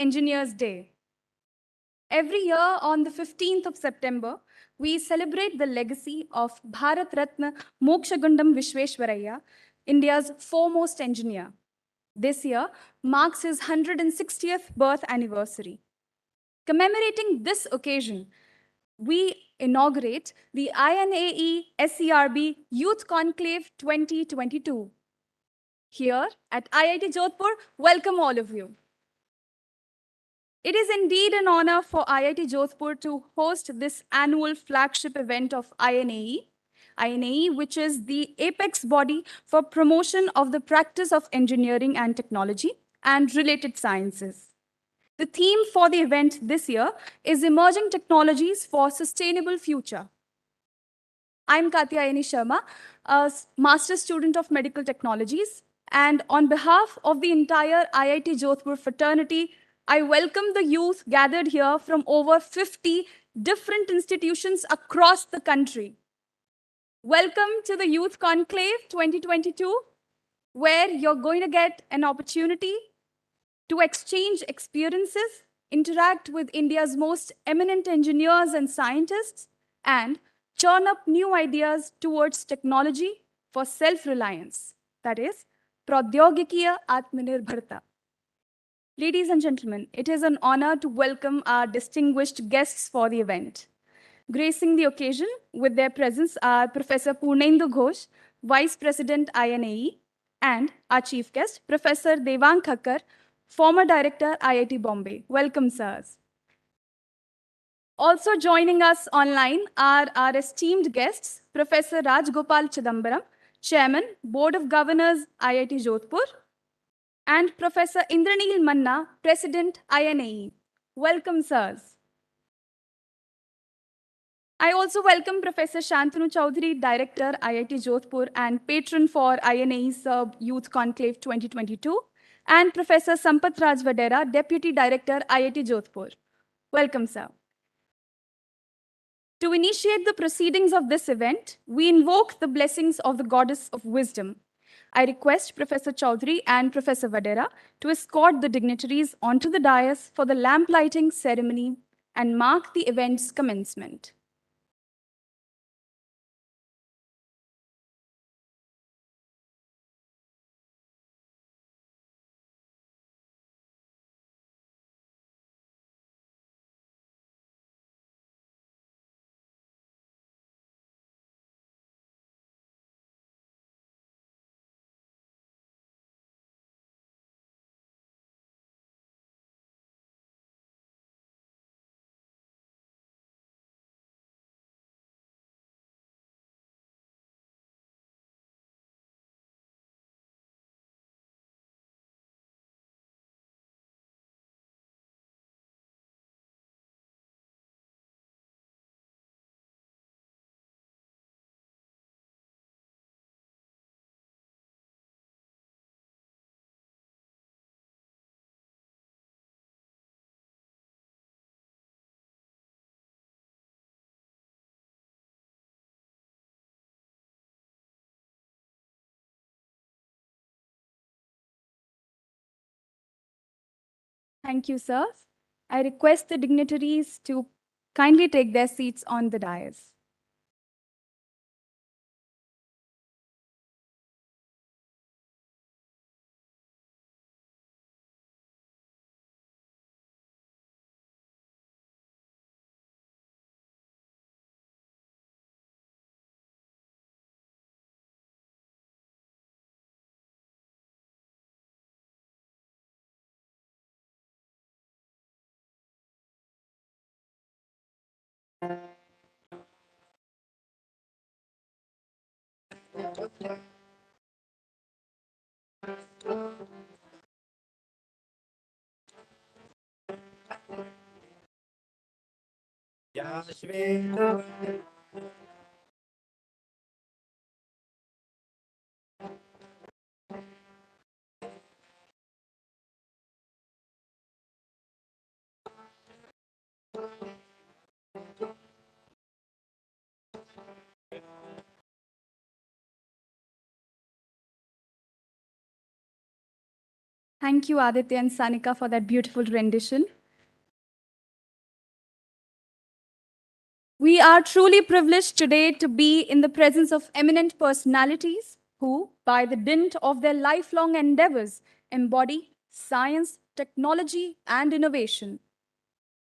Engineers Day. Every year on the 15th of September, we celebrate the legacy of Bharat Ratna Mokshagundam Vishweshwaraya, India's foremost engineer. This year marks his 160th birth anniversary. Commemorating this occasion, we inaugurate the INAE SERB Youth Conclave 2022. Here at IIT Jodhpur, welcome all of you. It is indeed an honor for IIT Jodhpur to host this annual flagship event of INAE, which is the apex body for promotion of the practice of engineering and technology and related sciences. The theme for the event this year is Emerging Technologies for Sustainable Future. I'm Katyayani Sharma, a master's student of medical technologies, and on behalf of the entire IIT Jodhpur fraternity, I welcome the youth gathered here from over 50 different institutions across the country. Welcome to the Youth Conclave 2022, where you're going to get an opportunity to exchange experiences, interact with India's most eminent engineers and scientists, and churn up new ideas towards technology for self-reliance. That is, Praudyogikiya Atmanirbharta. Ladies and gentlemen, it is an honor to welcome our distinguished guests for the event. Gracing the occasion with their presence are Professor Purnendu Ghosh, Vice President INAE, and our chief guest, Professor Devang Thakkar, former Director IIT Bombay. Welcome, sirs. Also joining us online are our esteemed guests, Professor Raj Gopal Chidambaram, Chairman, Board of Governors, IIT Jodhpur, and Professor Indraneel Manna, President, INAE. Welcome, sirs. I also welcome Professor Shantanu Chaudhary, Director, IIT Jodhpur, and patron for INAE's Youth Conclave 2022, and Professor Sampath Raj Vadera, Deputy Director, IIT Jodhpur. Welcome, sir. To initiate the proceedings of this event, we invoke the blessings of the Goddess of Wisdom. I request Professor Chaudhary and Professor Vadera to escort the dignitaries onto the dais for the lamp lighting ceremony and mark the event's commencement. Thank you, sir. I request the dignitaries to kindly take their seats on the dais. Thank you, Aditya and Sanika, for that beautiful rendition. We are truly privileged today to be in the presence of eminent personalities who, by the dint of their lifelong endeavors, embody science, technology, and innovation.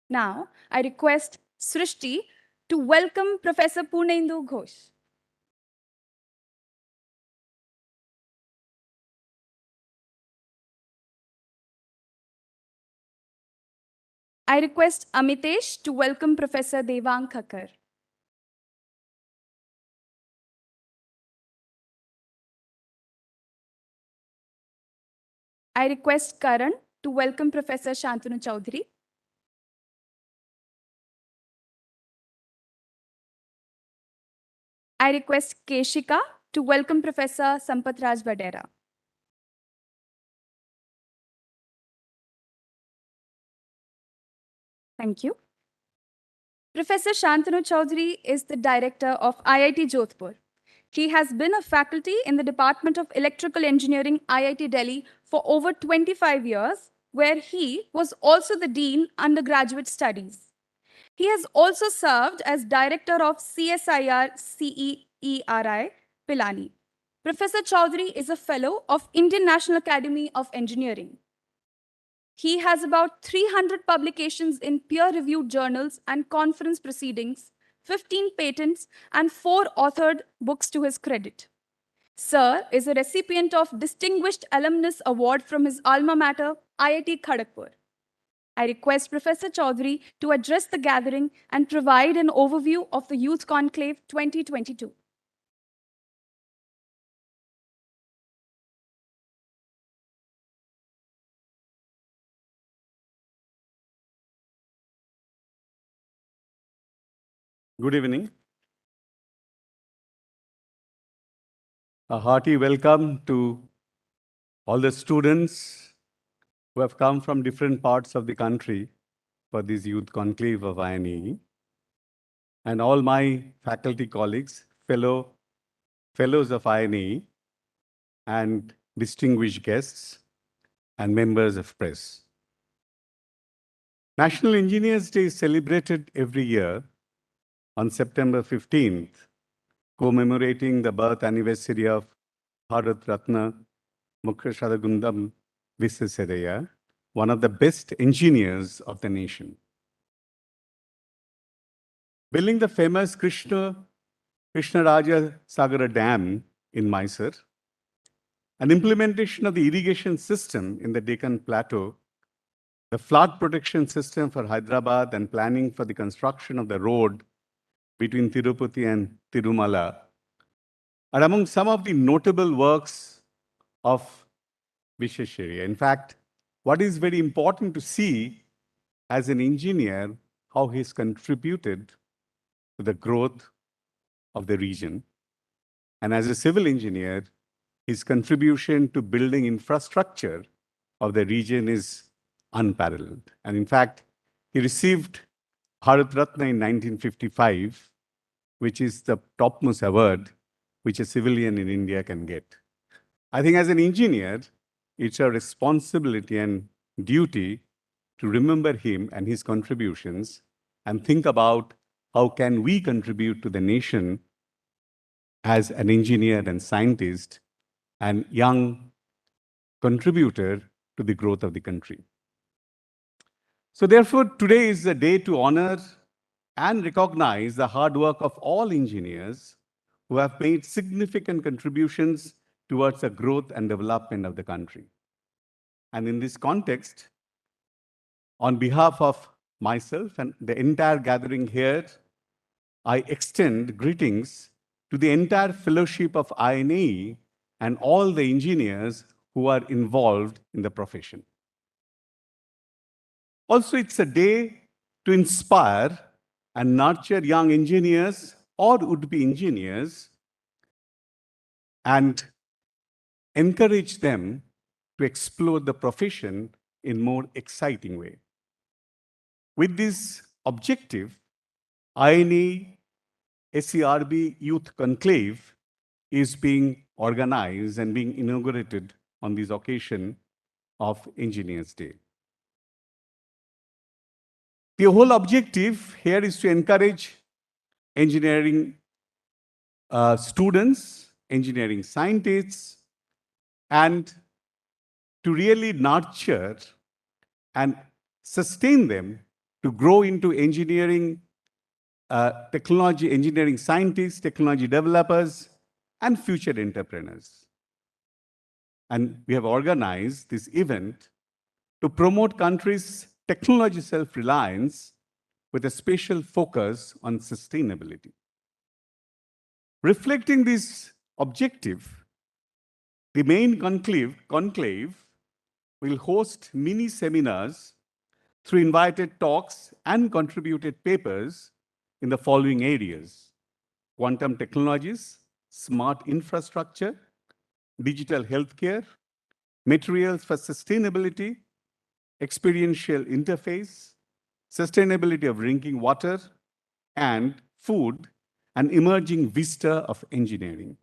Now, I request Srishti to welcome Professor Purnendu Ghosh. I request Amitesh to welcome Professor Devang Thakkar. I request Karan to welcome Professor Shantanu Chaudhary. I request Keshika to welcome Professor Sampath Raj Vadera. Thank you. Professor Shantanu Chaudhary is the director of IIT Jodhpur. He has been a faculty in the Department of Electrical Engineering, IIT Delhi, for over 25 years, where he was also the Dean Undergraduate Studies. He has also served as director of CSIR CEERI, Pilani. Professor Chaudhary is a fellow of Indian National Academy of Engineering. He has about 300 publications in peer-reviewed journals and conference proceedings, 15 patents, and 4 authored books to his credit. Sir is a recipient of Distinguished Alumnus Award from his alma mater, IIT Kharagpur. I request Professor Chaudhary to address the gathering and provide an overview of the Youth Conclave 2022. Good evening. A hearty welcome to all the students who have come from different parts of the country for this youth conclave of INE, and all my faculty colleagues, fellows of INE, and distinguished guests and members of press. National Engineers Day is celebrated every year on September 15th, commemorating the birth anniversary of Bharat Ratna Mukhashadagundam Visvesvaraya, one of the best engineers of the nation. Building the famous Krishnaraja Sagara Dam in Mysore, an implementation of the irrigation system in the Deccan Plateau, the flood protection system for Hyderabad, and planning for the construction of the road between Tirupati and Tirumala are among some of the notable works of Visvesvaraya. In fact, what is very important to see as an engineer, how he's contributed to the growth of the region. And as a civil engineer, his contribution to building infrastructure of the region is unparalleled. And in fact, he received Bharat Ratna in 1955, which is the topmost award which a civilian in India can get. I think as an engineer, it's our responsibility and duty to remember him and his contributions and think about how can we contribute to the nation as an engineer and scientist and young contributor to the growth of the country. So therefore, today is a day to honor and recognize the hard work of all engineers who have made significant contributions towards the growth and development of the country. And in this context, on behalf of myself and the entire gathering here, I extend greetings to the entire fellowship of INA and all the engineers who are involved in the profession. Also, it's a day to inspire and nurture young engineers or would-be engineers and encourage them to explore the profession in more exciting way. With this objective, INA SCRB Youth Conclave is being organized and being inaugurated on this occasion of Engineers Day. The whole objective here is to encourage engineering students, engineering scientists, and to really nurture and sustain them to grow into engineering technology, engineering scientists, technology developers, and future entrepreneurs. And we have organized this event to promote countries' technology self-reliance with a special focus on sustainability. Reflecting this objective, the main conclave will host mini seminars through invited talks and contributed papers in the following areas: quantum technologies, smart infrastructure, digital healthcare, materials for sustainability, experiential interface, sustainability of drinking water, and food, an emerging vista of engineering.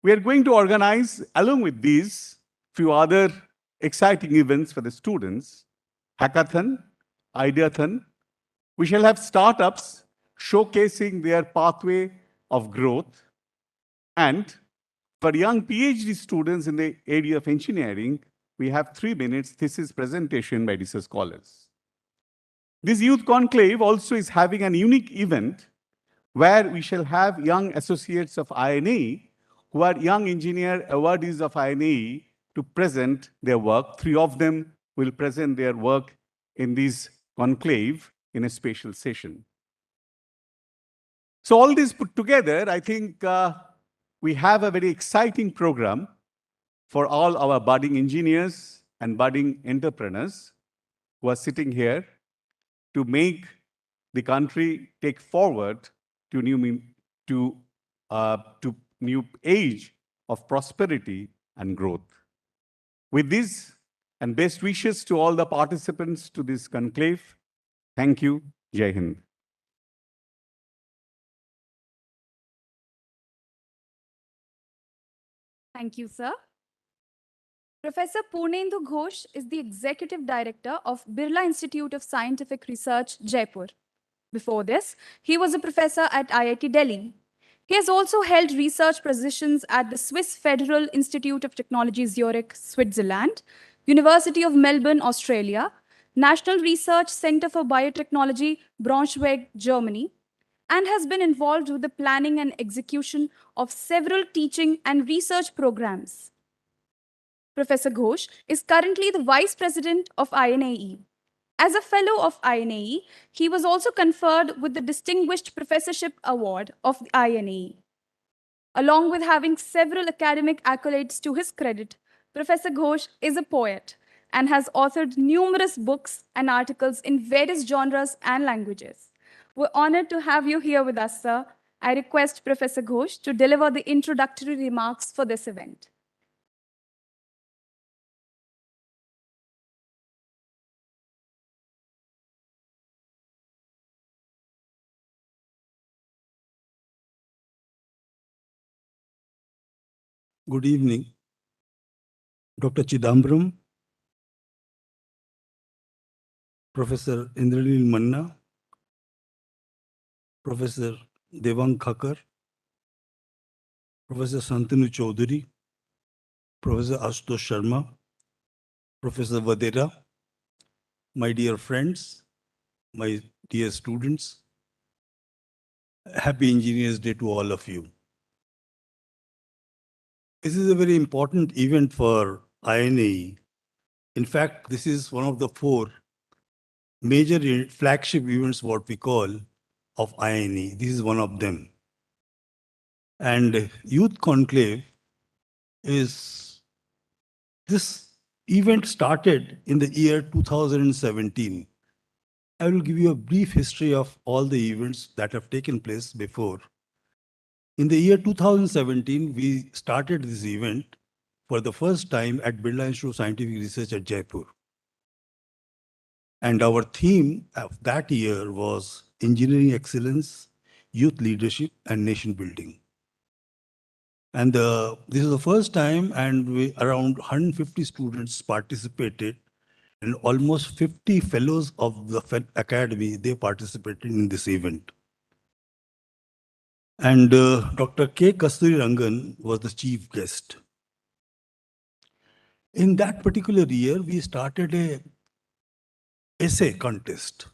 We are going to organize, along with these, few other exciting events for the students: hackathon, ideathon. We shall have startups showcasing their pathway of growth. And for young PhD students in the area of engineering, we have 3 minutes thesis presentation by research scholars. This youth conclave also is having an unique event where we shall have young associates of INA who are young engineer awardees of INA to present their work. 3 of them will present their work in this conclave in a special session. So all this put together, I think we have a very exciting program for all our budding engineers and budding entrepreneurs who are sitting here to make the country take forward to new age of prosperity and growth. With this, and best wishes to all the participants to this conclave, thank you. Jai Hind. Thank you, sir. Professor Purnendu Ghosh is the Executive Director of Birla Institute of Scientific Research, Jaipur. Before this, he was a professor at IIT Delhi. He has also held research positions at the Swiss Federal Institute of Technology, Zurich, Switzerland, University of Melbourne, Australia, National Research Center for Biotechnology, Braunschweig, Germany, and has been involved with the planning and execution of several teaching and research programs. Professor Ghosh is currently the Vice President of INAE. As a Fellow of INAE, he was also conferred with the Distinguished Professorship Award of the INAE. Along with having several academic accolades to his credit, Professor Ghosh is a poet and has authored numerous books and articles in various genres and languages. We're honored to have you here with us, sir. I request Professor Ghosh to deliver the introductory remarks for this event. Good evening, Dr. Chidambaram, Professor Indranil Manna, Professor Devang Khakar, Professor Santanu Chaudhary, Professor Ashutosh Sharma, Professor Vadera, my dear friends, my dear students, Happy Engineers Day to all of you. This is a very important event for INAE. In fact, this is one of the 4 major flagship events, what we call, of INAE. This is one of them. And Youth Conclave is, this event started in the year 2017. I will give you a brief history of all the events that have taken place before. In the year 2017, we started this event for the first time at Birla Institute of Scientific Research at Jaipur. And our theme of that year was Engineering Excellence, Youth Leadership, and Nation Building. And this is the first time, and around 150 students participated, and almost 50 fellows of the academy, they participated in this event. And Dr. K. Kasturi Rangan was the chief guest. In that particular year, we started a essay contest.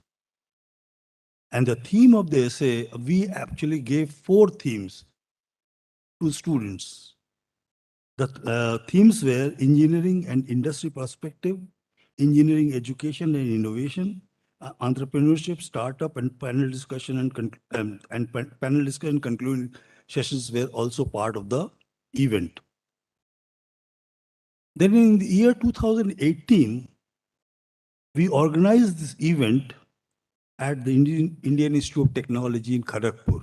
And the theme of the essay, we actually gave 4 themes to students. The themes were engineering and industry perspective, engineering education and innovation, entrepreneurship, startup, and panel discussion panel discussion concluding sessions were also part of the event. Then in the year 2018, we organized this event at the Indian Institute of Technology in Kharagpur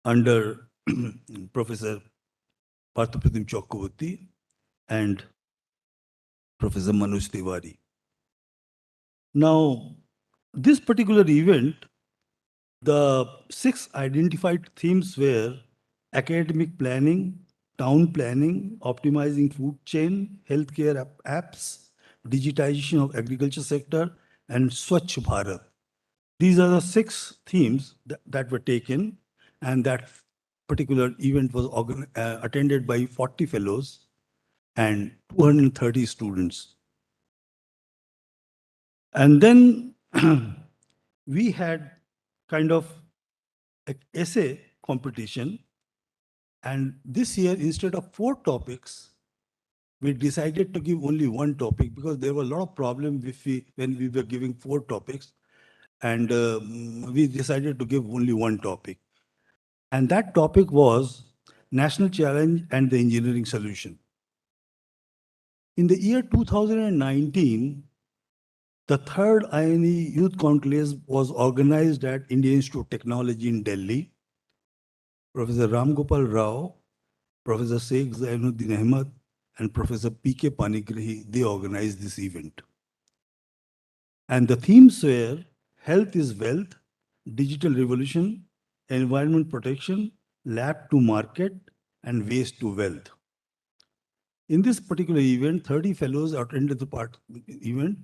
under Professor Parthapratim Chakraborty and Professor Manoj Tiwari. Now, this particular event, the 6 identified themes were academic planning, town planning, optimizing food chain, healthcare apps, digitization of agriculture sector, and Swachh Bharat. These are the 6 themes that were taken, and that particular event was attended by 40 fellows and 230 students. And then we had kind of an essay competition. And this year, instead of 4 topics, we decided to give only 1 topic because there were a lot of problems when we were giving 4 topics. And we decided to give only 1 topic. And that topic was National Challenge and the Engineering Solution. In the year 2019, the 3rd INE Youth Conclave was organized at Indian Institute of Technology in Delhi. Professor Ram Gopal Rao, Professor Sheikh Zainuddin Ahmed, and Professor P.K. Panigrahi, they organized this event. And the themes were Health is Wealth, Digital Revolution, Environment Protection, Lab to Market, and Waste to Wealth. In this particular event, 30 fellows attended the event,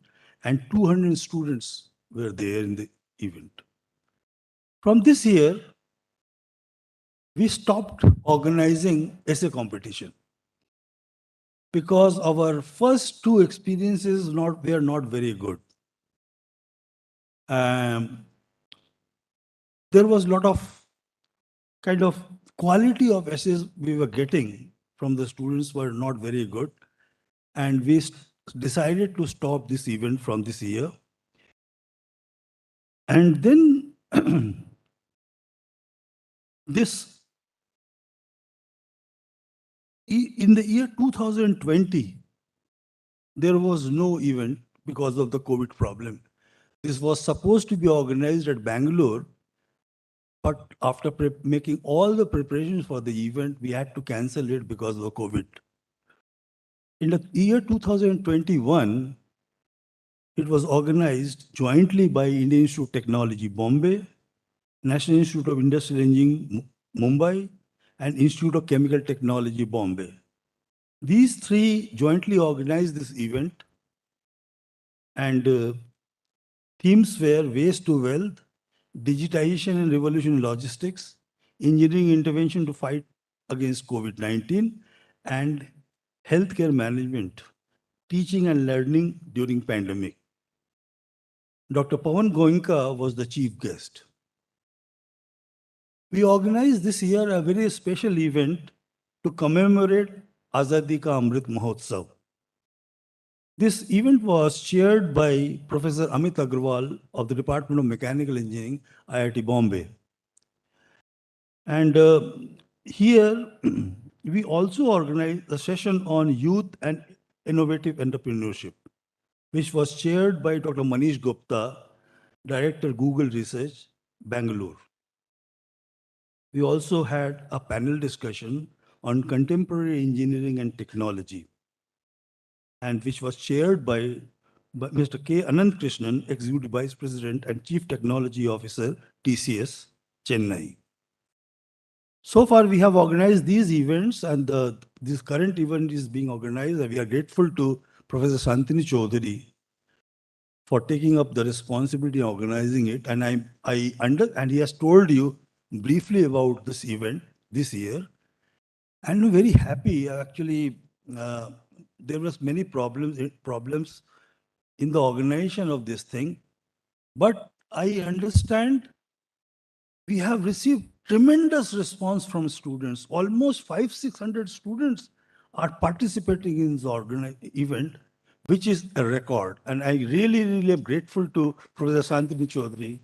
and 200 students were there in the event. From this year, we stopped organizing essay competition because our first 2 experiences were not very good. There was a lot of kind of quality of essays we were getting from the students were not very good. And we decided to stop this event from this year. And then in the year 2020, there was no event because of the COVID problem. This was supposed to be organized at Bangalore, but after making all the preparations for the event, we had to cancel it because of the COVID. In the year 2021, it was organized jointly by Indian Institute of Technology, Bombay, National Institute of Industrial Engineering, Mumbai, and Institute of Chemical Technology, Bombay. These 3 jointly organized this event, and themes were Waste to Wealth, Digitization and Revolution in Logistics, Engineering Intervention to Fight Against COVID-19, and Healthcare Management, Teaching and Learning During Pandemic. Dr. Pawan Goenka was the chief guest. We organized this year a very special event to commemorate Azadi Ka Amrit Mahotsav. This event was chaired by Professor Amit Agrawal of the Department of Mechanical Engineering, IIT Bombay. And here, we also organized a session on youth and innovative entrepreneurship, which was chaired by Dr. Manish Gupta, Director, Google Research, Bangalore. We also had a panel discussion on contemporary engineering and technology, and which was chaired by Mr. K. Anand Krishnan, Executive Vice President and Chief Technology Officer, TCS, Chennai. So far, we have organized these events, and this current event is being organized. And we are grateful to Professor Santini Chaudhary for taking up the responsibility of organizing it. And and he has told you briefly about this event this year. And I'm very happy. Actually, there was many problems in the organization of this thing, but I understand we have received tremendous response from students. Almost 500-600 students are participating in this event, which is a record. And I really, really am grateful to Professor Santini Chaudhary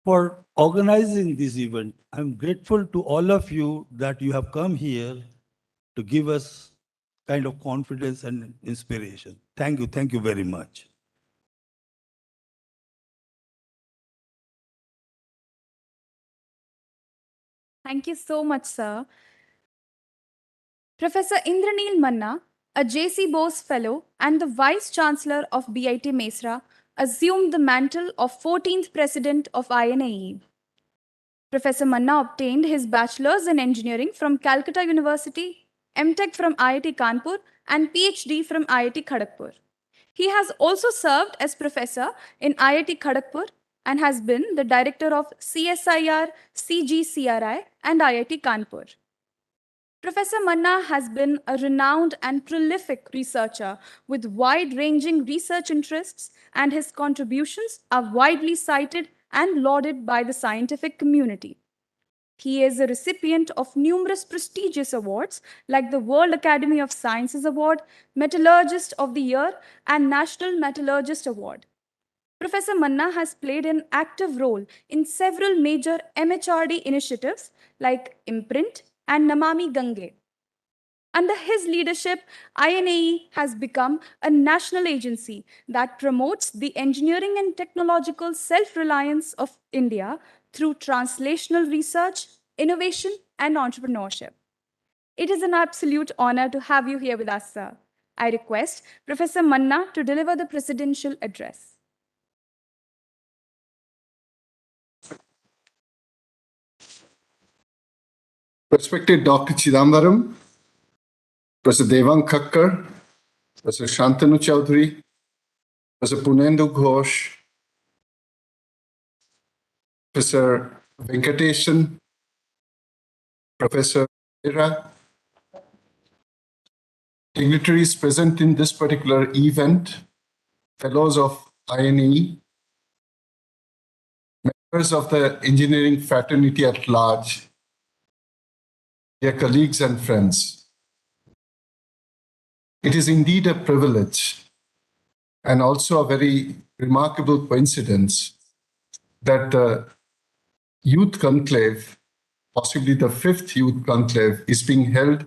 for organizing this event. I'm grateful to all of you that you have come here to give us kind of confidence and inspiration. Thank you. Thank you very much. Thank you so much, sir. Professor Indraneel Manna, a J.C. Bose Fellow and the Vice Chancellor of BIT Mesra, assumed the mantle of 14th President of INAE. Professor Manna obtained his bachelor's in engineering from Calcutta University, MTech from IIT Kanpur, and PhD from IIT Kharagpur. He has also served as professor in IIT Kharagpur and has been the director of CSIR, CGCRI, and IIT Kanpur. Professor Manna has been a renowned and prolific researcher with wide-ranging research interests, and his contributions are widely cited and lauded by the scientific community. He is a recipient of numerous prestigious awards like the World Academy of Sciences Award, Metallurgist of the Year, and National Metallurgist Award. Professor Manna has played an active role in several major MHRD initiatives like Imprint and Namami Gange. Under his leadership, INAE has become a national agency that promotes the engineering and technological self-reliance of India through translational research, innovation, and entrepreneurship. It is an absolute honor to have you here with us, sir. I request Professor Manna to deliver the presidential address. Respected Dr. Chidambaram, Professor Devang Khakkar, Professor Shantanu Chaudhary, Professor Punendu Ghosh, Professor Venkatesan, Professor Ira, dignitaries present in this particular event, fellows of INE, members of the engineering fraternity at large, dear colleagues and friends. It is indeed a privilege and also a very remarkable coincidence that the Youth Conclave, possibly the 5th Youth Conclave, is being held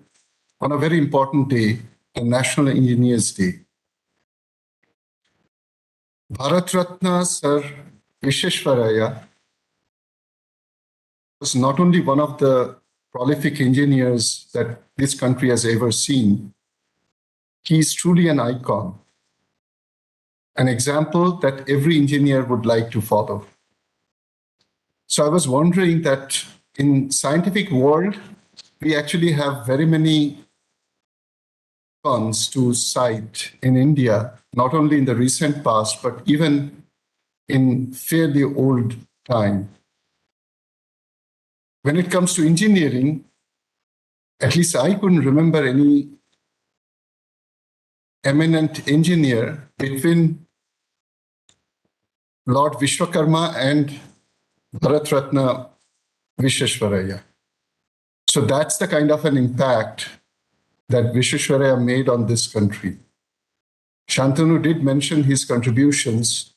on a very important day, the National Engineers Day. Bharat Ratna Sir Visheshwaraya was not only one of the prolific engineers that this country has ever seen, he is truly an icon, an example that every engineer would like to follow. So I was wondering that in scientific world, we actually have very many icons to cite in India, not only in the recent past, but even in fairly old time. When it comes to engineering, at least I couldn't remember any eminent engineer between Lord Vishwakarma and Bharat Ratna Visheshwaraya. So that's the kind of an impact that Visheshwaraya made on this country. Shantanu did mention his contributions.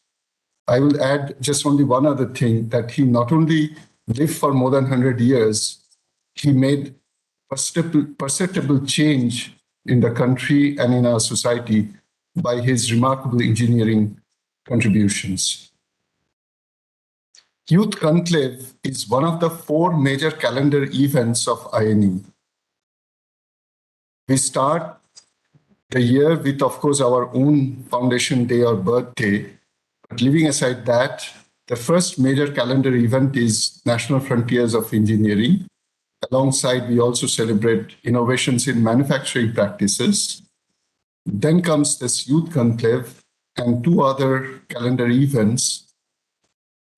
I will add just only one other thing, that he not only lived for more than 100 years, he made perceptible change in the country and in our society by his remarkable engineering contributions. Youth Conclave is one of the 4 major calendar events of INE. We start the year with, of course, our own foundation day or birthday. But leaving aside that, the first major calendar event is National Frontiers of Engineering. Alongside, we also celebrate innovations in manufacturing practices. Then comes this Youth Conclave, and two other calendar events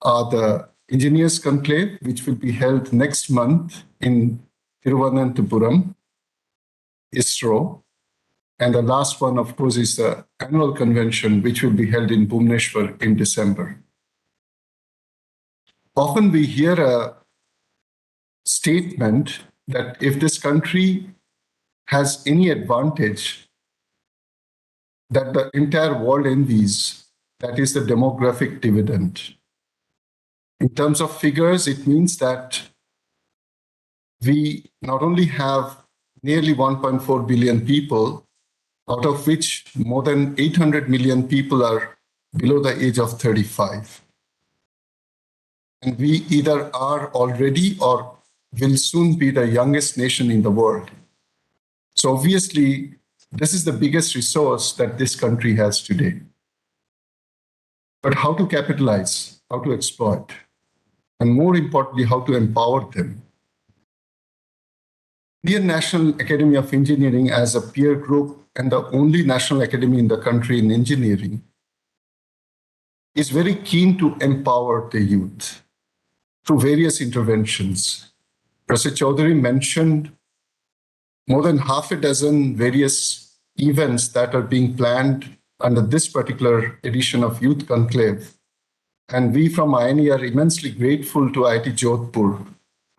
are the Engineers Conclave, which will be held next month in Thiruvananthapuram, ISRO. And the last one, of course, is the annual convention, which will be held in Bhubaneswar in December. Often we hear a statement that if this country has any advantage that the entire world envies, that is the demographic dividend. In terms of figures, it means that we not only have nearly 1.4 billion people, out of which more than 800 million people are below the age of 35. And we either are already or will soon be the youngest nation in the world. So obviously, this is the biggest resource that this country has today. But how to capitalize, how to exploit, and more importantly, how to empower them. Indian National Academy of Engineering, as a peer group and the only national academy in the country in engineering, is very keen to empower the youth through various interventions. Professor Chaudhary mentioned more than half a dozen various events that are being planned under this particular edition of Youth Conclave. And we from INE are immensely grateful to IIT Jodhpur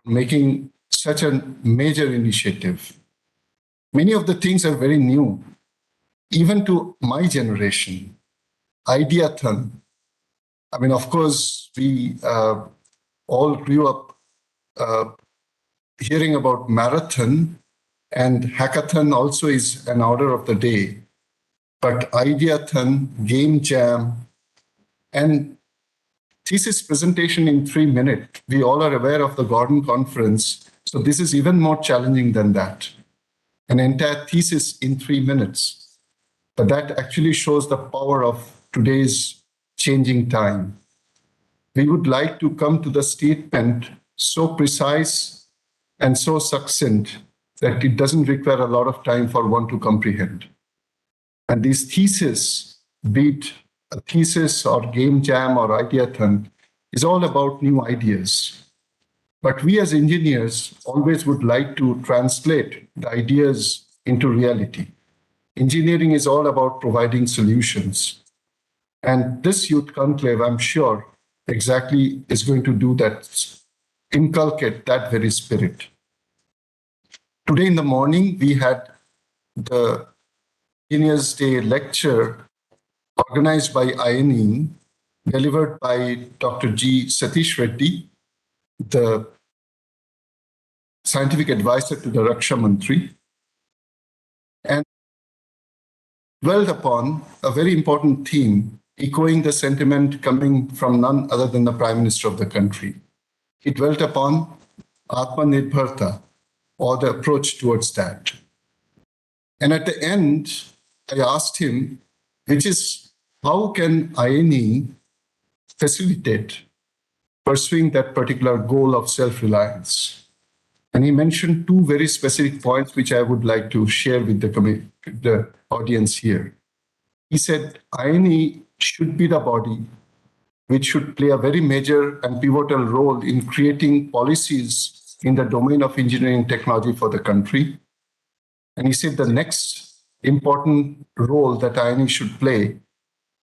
for making such a major initiative. Many of the things are very new, even to my generation. Ideathon. I mean, of course, we all grew up hearing about marathon, and hackathon also is an order of the day. But Ideathon, Game Jam, and thesis presentation in 3 minutes. We all are aware of the Gordon Conference, so this is even more challenging than that. An entire thesis in 3 minutes. But that actually shows the power of today's changing time. We would like to come to the statement so precise and so succinct that it doesn't require a lot of time for one to comprehend. And these theses, be it a thesis or game jam or ideathon, is all about new ideas. But we as engineers always would like to translate the ideas into reality. Engineering is all about providing solutions. And this Youth Conclave, I'm sure, exactly is going to do that, inculcate that very spirit. Today in the morning, we had the Engineers Day lecture organized by INE, delivered by Dr. G. Satish Reddy, the scientific advisor to the Raksha Mantri, and dwelled upon a very important theme, echoing the sentiment coming from none other than the Prime Minister of the country. He dwelt upon Atmanirbharta, or the approach towards that. And at the end, I asked him, which is, how can INE facilitate pursuing that particular goal of self-reliance? And he mentioned two very specific points, which I would like to share with the audience here. He said, INE should be the body which should play a very major and pivotal role in creating policies in the domain of engineering technology for the country. And he said the next important role that INE should play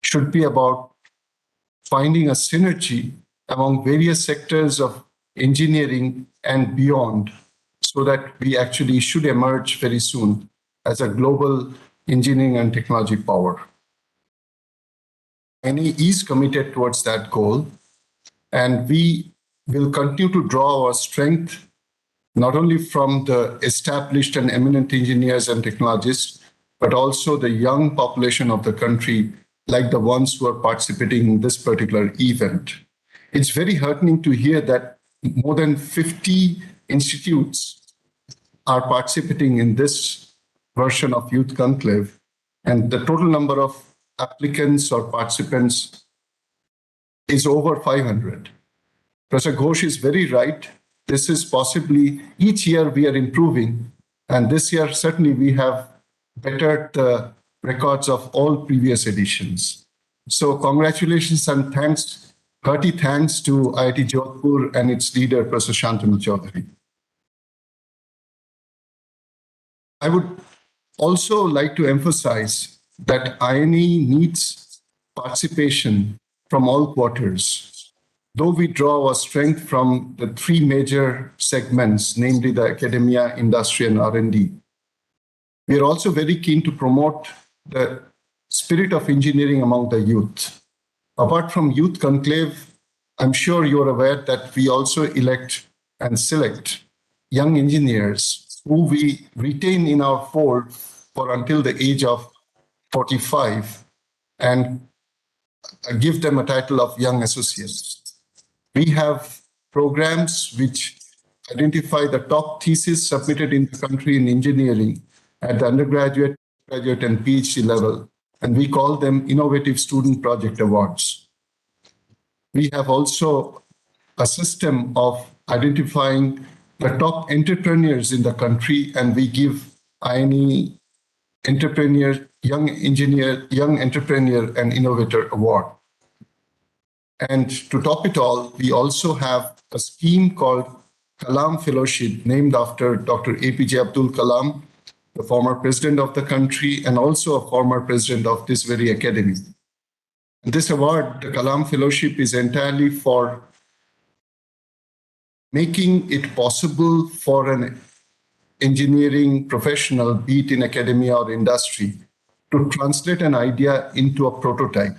should be about finding a synergy among various sectors of engineering and beyond, so that we actually should emerge very soon as a global engineering and technology power. INE is committed towards that goal, and we will continue to draw our strength not only from the established and eminent engineers and technologists, but also the young population of the country, like the ones who are participating in this particular event. It's very heartening to hear that more than 50 institutes are participating in this version of Youth Conclave, and the total number of applicants or participants is over 500. Professor Ghosh is very right. This is possibly, each year we are improving, and this year certainly we have bettered the records of all previous editions. So congratulations and thanks, hearty thanks to IIT Jodhpur and its leader, Professor Shantanu Chaudhary. I would also like to emphasize that INE needs participation from all quarters. Though we draw our strength from the three major segments, namely the academia, industry, and R&D, we are also very keen to promote the spirit of engineering among the youth. Apart from Youth Conclave, I'm sure you're aware that we also elect and select young engineers who we retain in our fold for until the age of 45 and give them a title of young associates. We have programs which identify the top thesis submitted in the country in engineering at the undergraduate, graduate, and PhD level, and we call them Innovative Student Project Awards. We have also a system of identifying the top entrepreneurs in the country, and we give INE Entrepreneur, Young Engineer, Young Entrepreneur and Innovator Award. And to top it all, we also have a scheme called Kalam Fellowship, named after Dr. APJ Abdul Kalam, the former president of the country and also a former president of this very academy. This award, the Kalam Fellowship, is entirely for making it possible for an engineering professional, be it in academia or industry, to translate an idea into a prototype.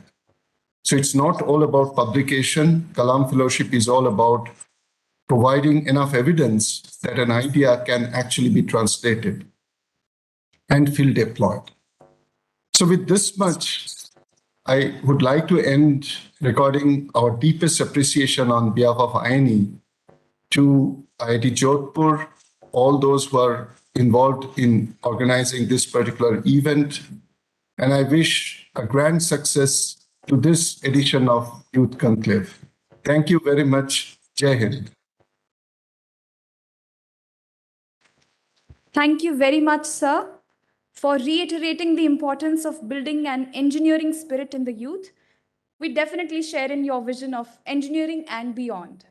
So it's not all about publication. Kalam Fellowship is all about providing enough evidence that an idea can actually be translated and field deployed. So with this much, I would like to end recording our deepest appreciation on behalf of INE to IIT Jodhpur, all those who are involved in organizing this particular event. And I wish a grand success to this edition of Youth Conclave. Thank you very much. Jai Hind. Thank you very much, sir, for reiterating the importance of building an engineering spirit in the youth. We definitely share in your vision of engineering and beyond.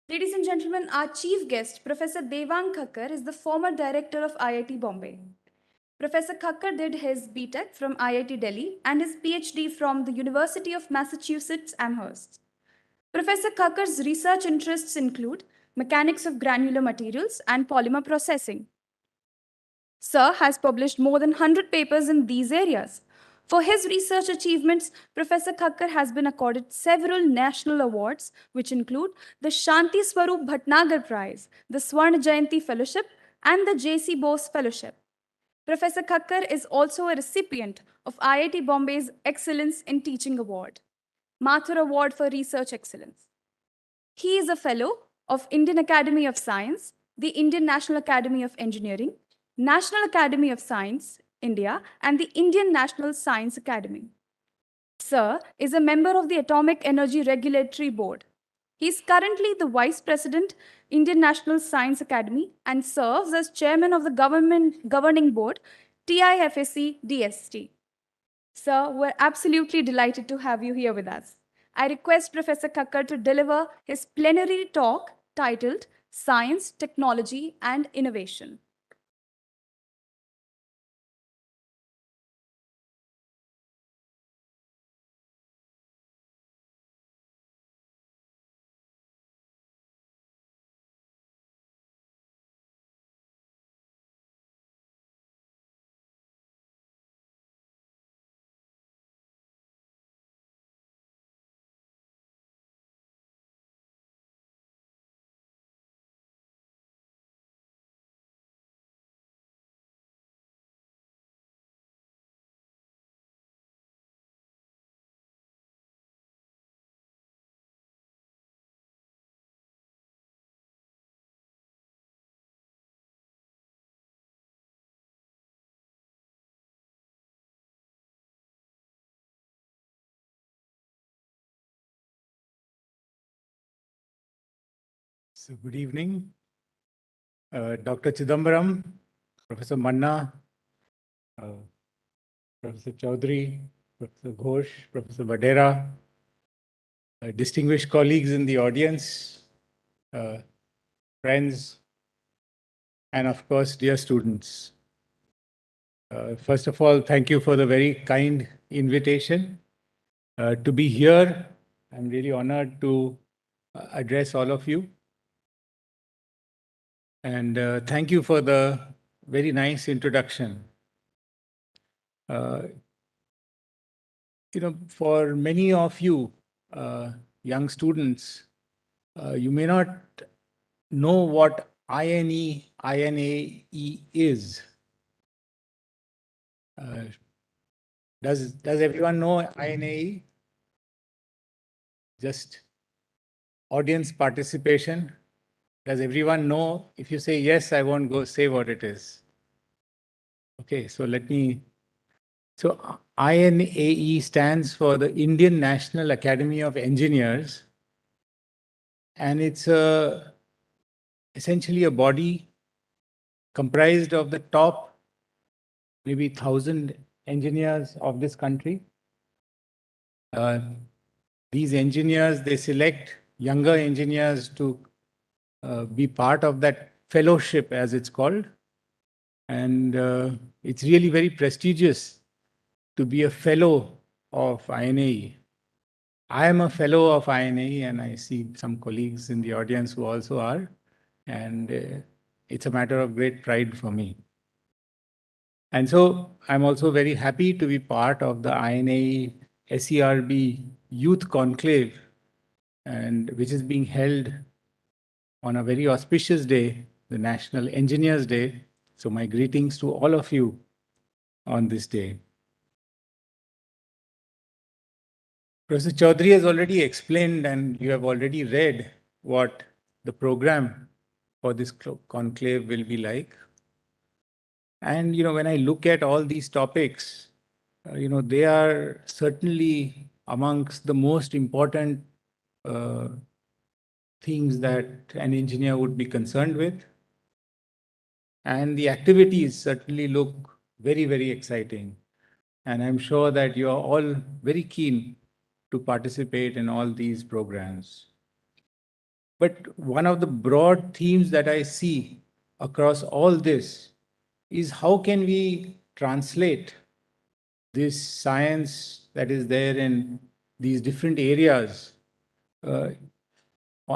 Ladies and gentlemen, our chief guest, Professor Devang Khakkar, is the former director of IIT Bombay. Professor Khakkar did his BTech from IIT Delhi and his PhD from the University of Massachusetts Amherst. Professor Khakkar's research interests include mechanics of granular materials and polymer processing. Sir has published more than 100 papers in these areas. For his research achievements, Professor Khakkar has been accorded several national awards, which include the Shanti Swarup Bhatnagar Prize, the Swarna Jayanti Fellowship, and the J.C. Bose Fellowship. Professor Khakkar is also a recipient of IIT Bombay's Excellence in Teaching Award, Mathur Award for Research Excellence. He is a fellow of Indian Academy of Science, the Indian National Academy of Engineering, National Academy of Science, India, and the Indian National Science Academy. Sir is a member of the Atomic Energy Regulatory Board. He is currently the Vice President, Indian National Science Academy, and serves as Chairman of the Governing Board, TIFAC DST. Sir, we're absolutely delighted to have you here with us. I request Professor Khakkar to deliver his plenary talk titled Science, Technology, and Innovation. So good evening, Dr. Chidambaram, Professor Manna, uh, Professor Chaudhary, Professor Ghosh, Professor Vadera, distinguished colleagues in the audience, uh, friends, and of course, dear students. First of all, thank you for the very kind invitation to be here. I'm really honored to address all of you. And thank you for the very nice introduction. For many of you, young students, you may not know what INAE is. Uh, does everyone know INAE? Just audience participation. Does everyone know? If you say yes, I won't go say what it is. Okay, so let me. So INAE stands for the Indian National Academy of Engineers, and it's essentially a body comprised of the top maybe 1,000 engineers of this country. These engineers, they select younger engineers to be part of that fellowship, as it's called. And it's really very prestigious to be a fellow of INAE. I am a fellow of INAE, and I see some colleagues in the audience who also are. And it's a matter of great pride for me. And so I'm also very happy to be part of the INAE SERB Youth Conclave, and which is being held on a very auspicious day, the National Engineers Day. So my greetings to all of you on this day. Professor Chaudhary has already explained, and you have already read what the program for this conclave will be like. And when I look at all these topics, they are certainly amongst the most important things that an engineer would be concerned with. And the activities certainly look very, very exciting. And I'm sure that you are all very keen to participate in all these programs. But one of the broad themes that I see across all this is how can we translate this science that is there in these different areas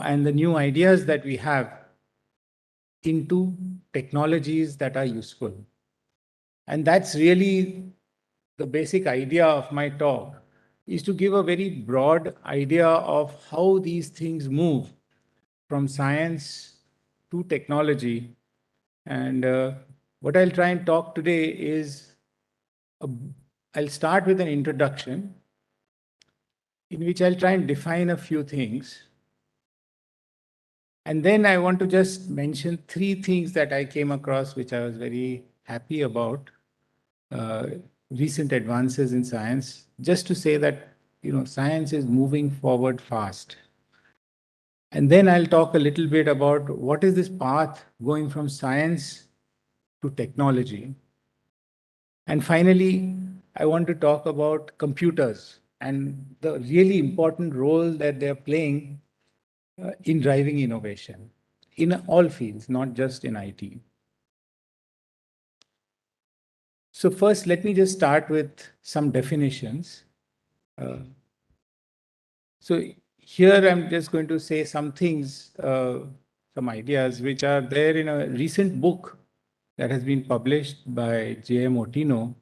and the new ideas that we have into technologies that are useful. And that's really the basic idea of my talk, is to give a very broad idea of how these things move from science to technology. And what I'll try and talk today is, I'll start with an introduction in which I'll try and define a few things. And then I want to just mention three things that I came across, which I was very happy about, recent advances in science, just to say that, science is moving forward fast. And then I'll talk a little bit about what is this path going from science to technology. And finally, I want to talk about computers and the really important role that they're playing in driving innovation in all fields, not just in IT. So first, let me just start with some definitions. So here I'm just going to say some things, some ideas which are there in a recent book that has been published by J.M. Otino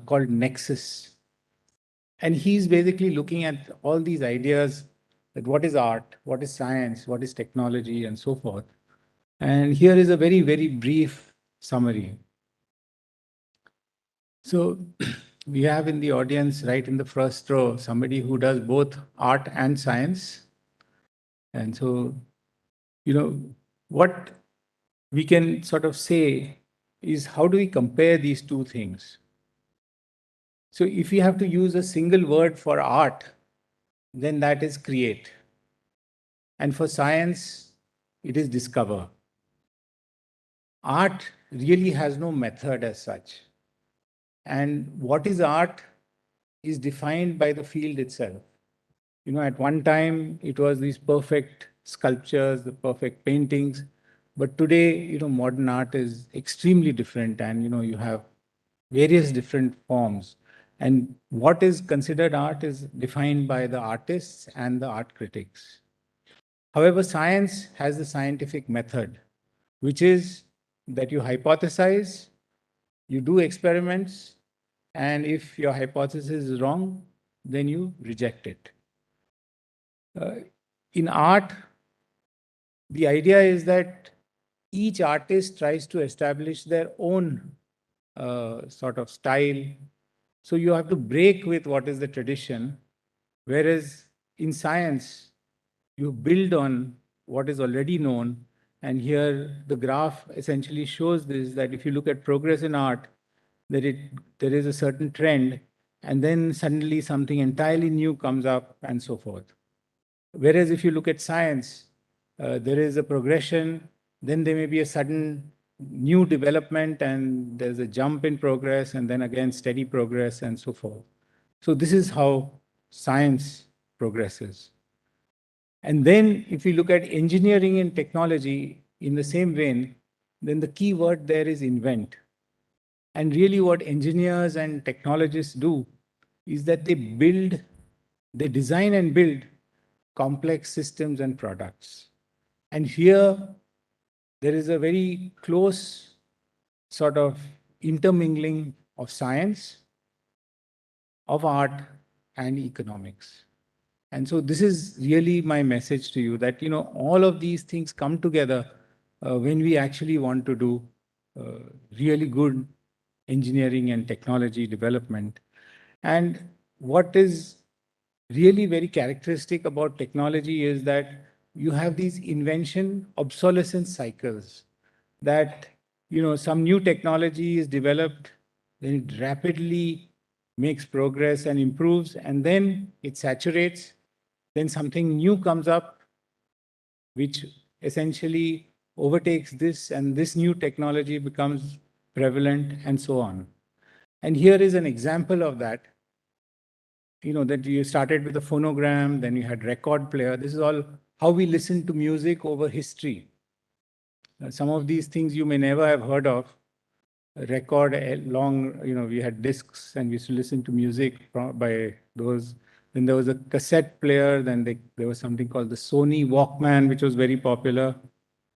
called Nexus. And he's basically looking at all these ideas, that what is art, what is science, what is technology, and so forth. And here is a very, very brief summary. So we have in the audience, right in the first row, somebody who does both art and science. And so, what we can sort of say is, how do we compare these two things? So if we have to use a single word for art, then that is create. And for science, it is discover. Art really has no method as such. And what is art is defined by the field itself. At one time, it was these perfect sculptures, the perfect paintings. But today, modern art is extremely different, and, you have various different forms. And what is considered art is defined by the artists and the art critics. However, science has the scientific method, which is that you hypothesize, you do experiments, and if your hypothesis is wrong, then you reject it. In art, the idea is that each artist tries to establish their own sort of style. So you have to break with what is the tradition, whereas in science, you build on what is already known. And here the graph essentially shows this, that if you look at progress in art, there is a certain trend, and then suddenly something entirely new comes up and so forth. Whereas if you look at science, there is a progression, then there may be a sudden new development, and there's a jump in progress, and then again steady progress and so forth. So this is how science progresses. And then if you look at engineering and technology in the same vein, then the key word there is invent. And really what engineers and technologists do is that they design and build complex systems and products. And here there is a very close sort of intermingling of science, of art, and economics. And so this is really my message to you, that all of these things come together when we actually want to do really good engineering and technology development. And what is really very characteristic about technology is that you have these invention obsolescence cycles, that some new technology is developed, then it rapidly makes progress and improves, and then it saturates, then something new comes up which essentially overtakes this, and this new technology becomes prevalent, and so on. And here is an example of that. That you started with a phonogram, then you had record player. This is all how we listen to music over history. Some of these things you may never have heard of. A record, long, we had discs and we used to listen to music by those. Then there was a cassette player. Then there was something called the Sony Walkman, which was very popular.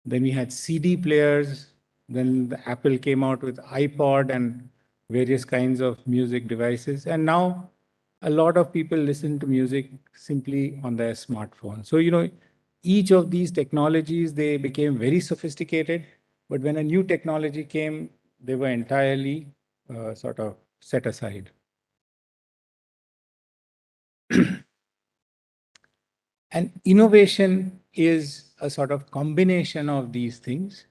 Then we had CD players. Then the Apple came out with iPod and various kinds of music devices. And now a lot of people listen to music simply on their smartphone. So, each of these technologies, they became very sophisticated, but when a new technology came, they were entirely sort of set aside. And innovation is a sort of combination of these things,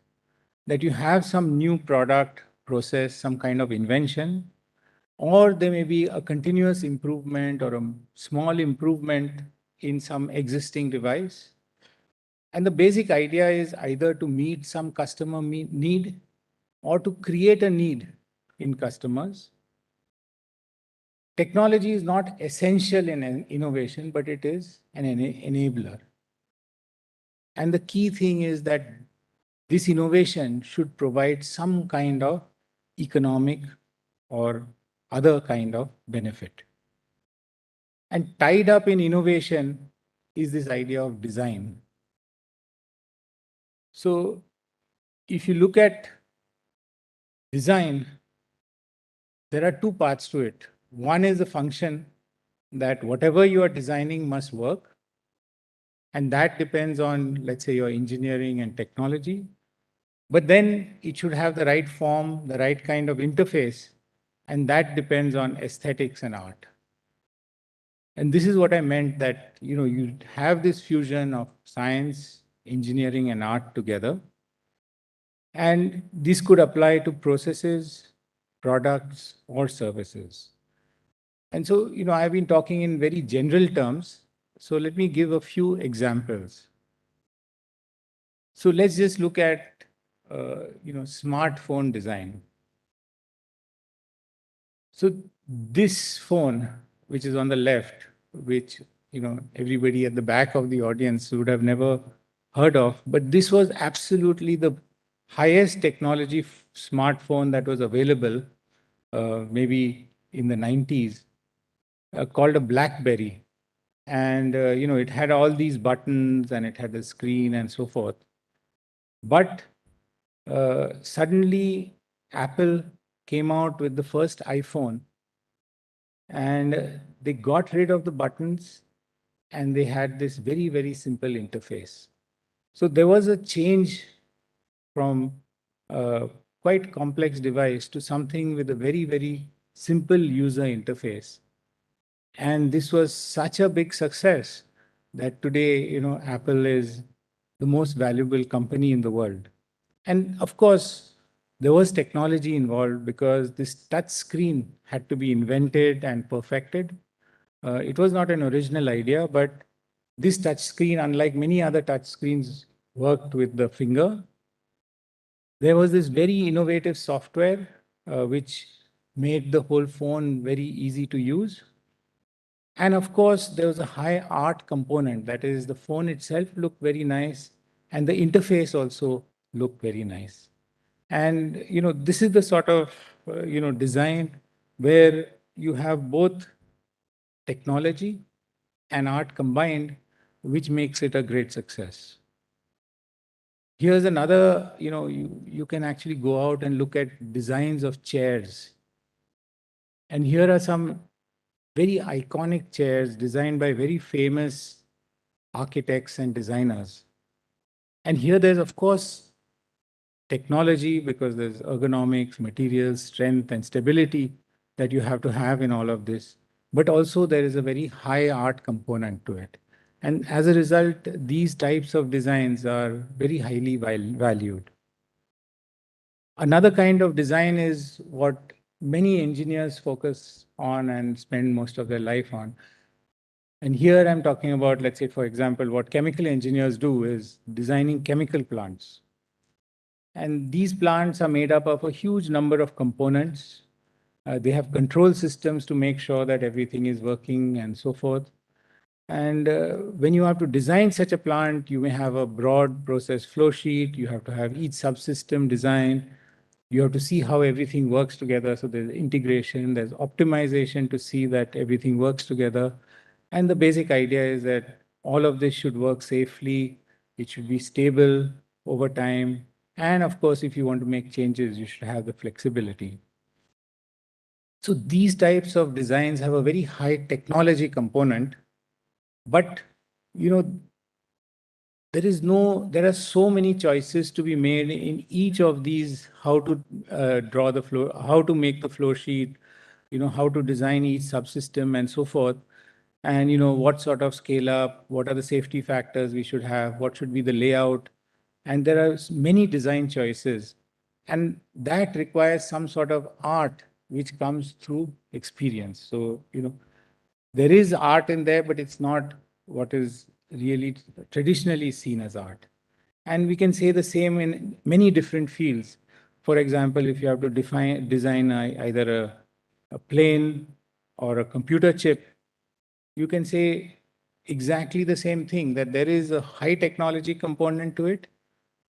that you have some new product, process, some kind of invention, or there may be a continuous improvement or a small improvement in some existing device. And the basic idea is either to meet some customer need or to create a need in customers. Technology is not essential in an innovation, but it is an enabler. And the key thing is that this innovation should provide some kind of economic or other kind of benefit. And tied up in innovation is this idea of design. So if you look at design, there are two parts to it. One is the function that whatever you are designing must work. And that depends on, let's say, your engineering and technology. But then it should have the right form, the right kind of interface. And that depends on aesthetics and art. And this is what I meant, that you have this fusion of science, engineering, and art together. And this could apply to processes, products, or services. And so, I've been talking in very general terms. So let me give a few examples. So let's just look at, smartphone design. So this phone, which is on the left, which, everybody at the back of the audience would have never heard of, but this was absolutely the highest technology smartphone that was available, maybe in the 90s, called a BlackBerry. And, it had all these buttons and it had a screen and so forth. But suddenly, Apple came out with the first iPhone, and they got rid of the buttons and they had this very, very simple interface. So there was a change from a quite complex device to something with a very, very simple user interface. And this was such a big success that today, Apple is the most valuable company in the world. And of course, there was technology involved because this touch screen had to be invented and perfected. It was not an original idea, but this touch screen, unlike many other touch screens, worked with the finger. There was this very innovative software which made the whole phone very easy to use. And of course, there was a high art component. That is, the phone itself looked very nice, and the interface also looked very nice. And this is the sort of design where you have both technology and art combined, which makes it a great success. Here's another, you can actually go out and look at designs of chairs. And here are some very iconic chairs designed by very famous architects and designers. And here there's, of course, technology because there's ergonomics, materials, strength, and stability that you have to have in all of this. But also there is a very high art component to it. And as a result, these types of designs are very highly valued. Another kind of design is what many engineers focus on and spend most of their life on. And here I'm talking about, let's say, for example, what chemical engineers do is designing chemical plants. And these plants are made up of a huge number of components. They have control systems to make sure that everything is working and so forth. And when you have to design such a plant, you may have a broad process flow sheet. You have to have each subsystem designed. You have to see how everything works together. So there's integration, there's optimization to see that everything works together. And the basic idea is that all of this should work safely. It should be stable over time. And of course, if you want to make changes, you should have the flexibility. So these types of designs have a very high technology component, but there are so many choices to be made in each of these, how to draw the flow, how to make the flow sheet, how to design each subsystem and so forth. And what sort of scale up, what are the safety factors we should have, what should be the layout. And there are many design choices. And that requires some sort of art which comes through experience. So, there is art in there, but it's not what is really traditionally seen as art. And we can say the same in many different fields. For example, if you have to design either a plane or a computer chip, you can say exactly the same thing, that there is a high technology component to it,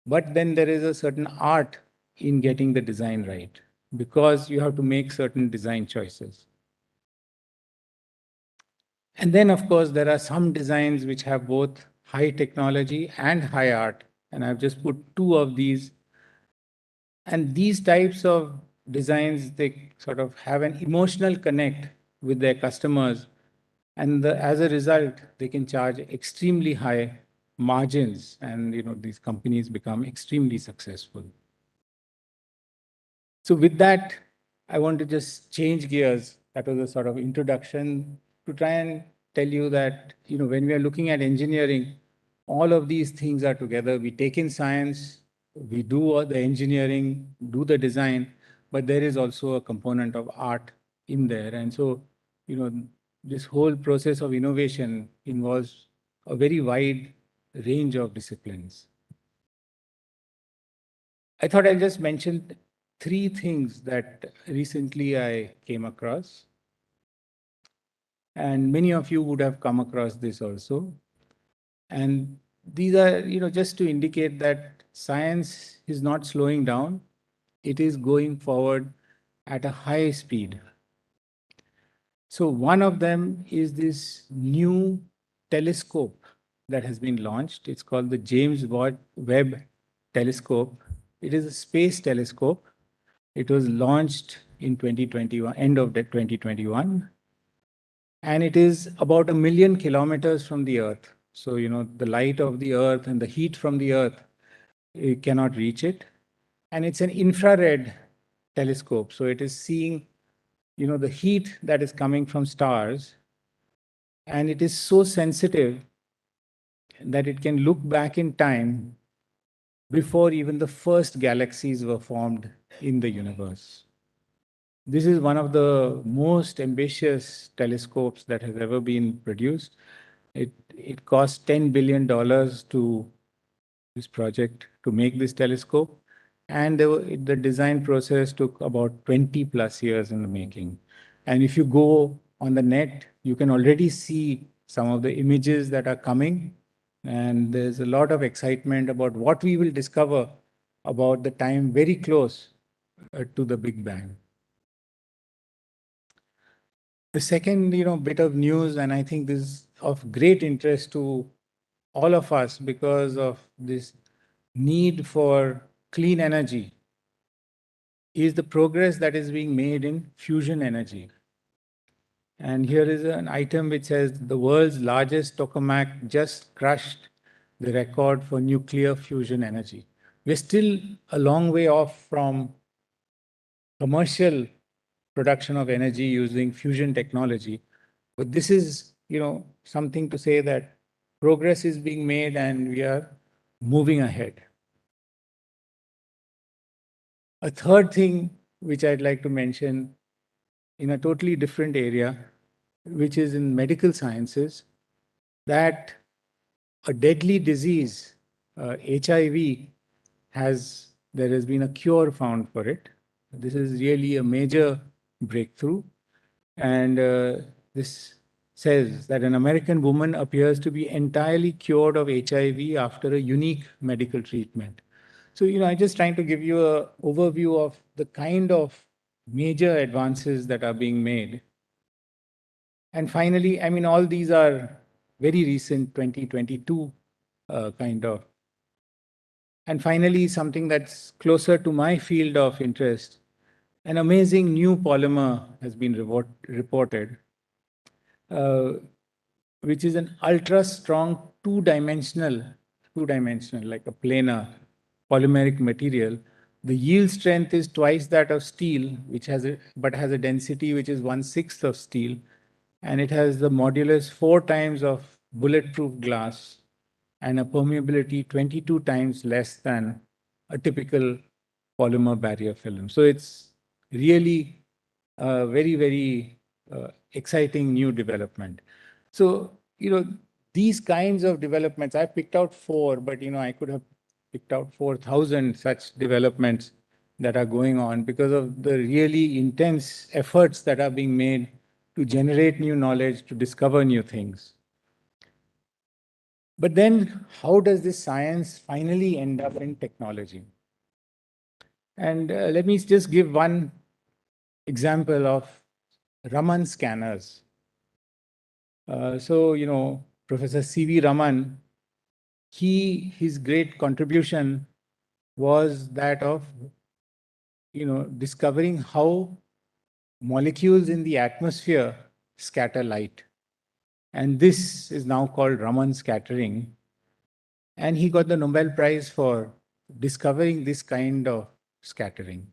but then there is a certain art in getting the design right because you have to make certain design choices. And then, of course, there are some designs which have both high technology and high art. And I've just put two of these. And these types of designs, they sort of have an emotional connect with their customers. And as a result, they can charge extremely high margins. And these companies become extremely successful. So with that, I want to just change gears. That was a sort of introduction to try and tell you that, when we are looking at engineering, all of these things are together. We take in science, we do all the engineering, do the design, but there is also a component of art in there. And so, this whole process of innovation involves a very wide range of disciplines. I thought I'll just mention three things that recently I came across. And many of you would have come across this also. And these are, just to indicate that science is not slowing down. It is going forward at a high speed. So one of them is this new telescope that has been launched. It's called the James Webb Telescope. It is a space telescope. It was launched in 2021, end of 2021, and it is about 1 million kilometers from the Earth. So, the light of the Earth and the heat from the Earth, it cannot reach it. And it's an infrared telescope. So it is seeing, the heat that is coming from stars, and it is so sensitive that it can look back in time before even the first galaxies were formed in the universe. This is one of the most ambitious telescopes that has ever been produced. It cost $10 billion to this project to make this telescope. And the design process took about 20 plus years in the making. And if you go on the net, you can already see some of the images that are coming. And there's a lot of excitement about what we will discover about the time very close to the Big Bang. The second, bit of news, and I think this is of great interest to all of us because of this need for clean energy, is the progress that is being made in fusion energy. And here is an item which says the world's largest tokamak just crushed the record for nuclear fusion energy. We're still a long way off from commercial production of energy using fusion technology. But this is, something to say that progress is being made and we are moving ahead. A third thing which I'd like to mention in a totally different area, which is in medical sciences, that a deadly disease, HIV, there has been a cure found for it. This is really a major breakthrough. And this says that an American woman appears to be entirely cured of HIV after a unique medical treatment. So, I'm just trying to give you an overview of the kind of major advances that are being made. And finally, all these are very recent, 2022 kind of. And finally, something that's closer to my field of interest, an amazing new polymer has been reported, uh, which is an ultra strong two-dimensional, like a planar polymeric material. The yield strength is twice that of steel, but has a density which is 1/6 of steel, and it has the modulus 4 times of bulletproof glass and a permeability 22 times less than a typical polymer barrier film. So it's really a very, very exciting new development. So, these kinds of developments, I picked out 4, but, I could have picked out 4,000 such developments that are going on because of the really intense efforts that are being made to generate new knowledge, to discover new things. But then, how does this science finally end up in technology? And let me just give one example of Raman scanners. So, Professor C.V. Raman, his great contribution was that of, discovering how molecules in the atmosphere scatter light. And this is now called Raman scattering. And he got the Nobel Prize for discovering this kind of scattering.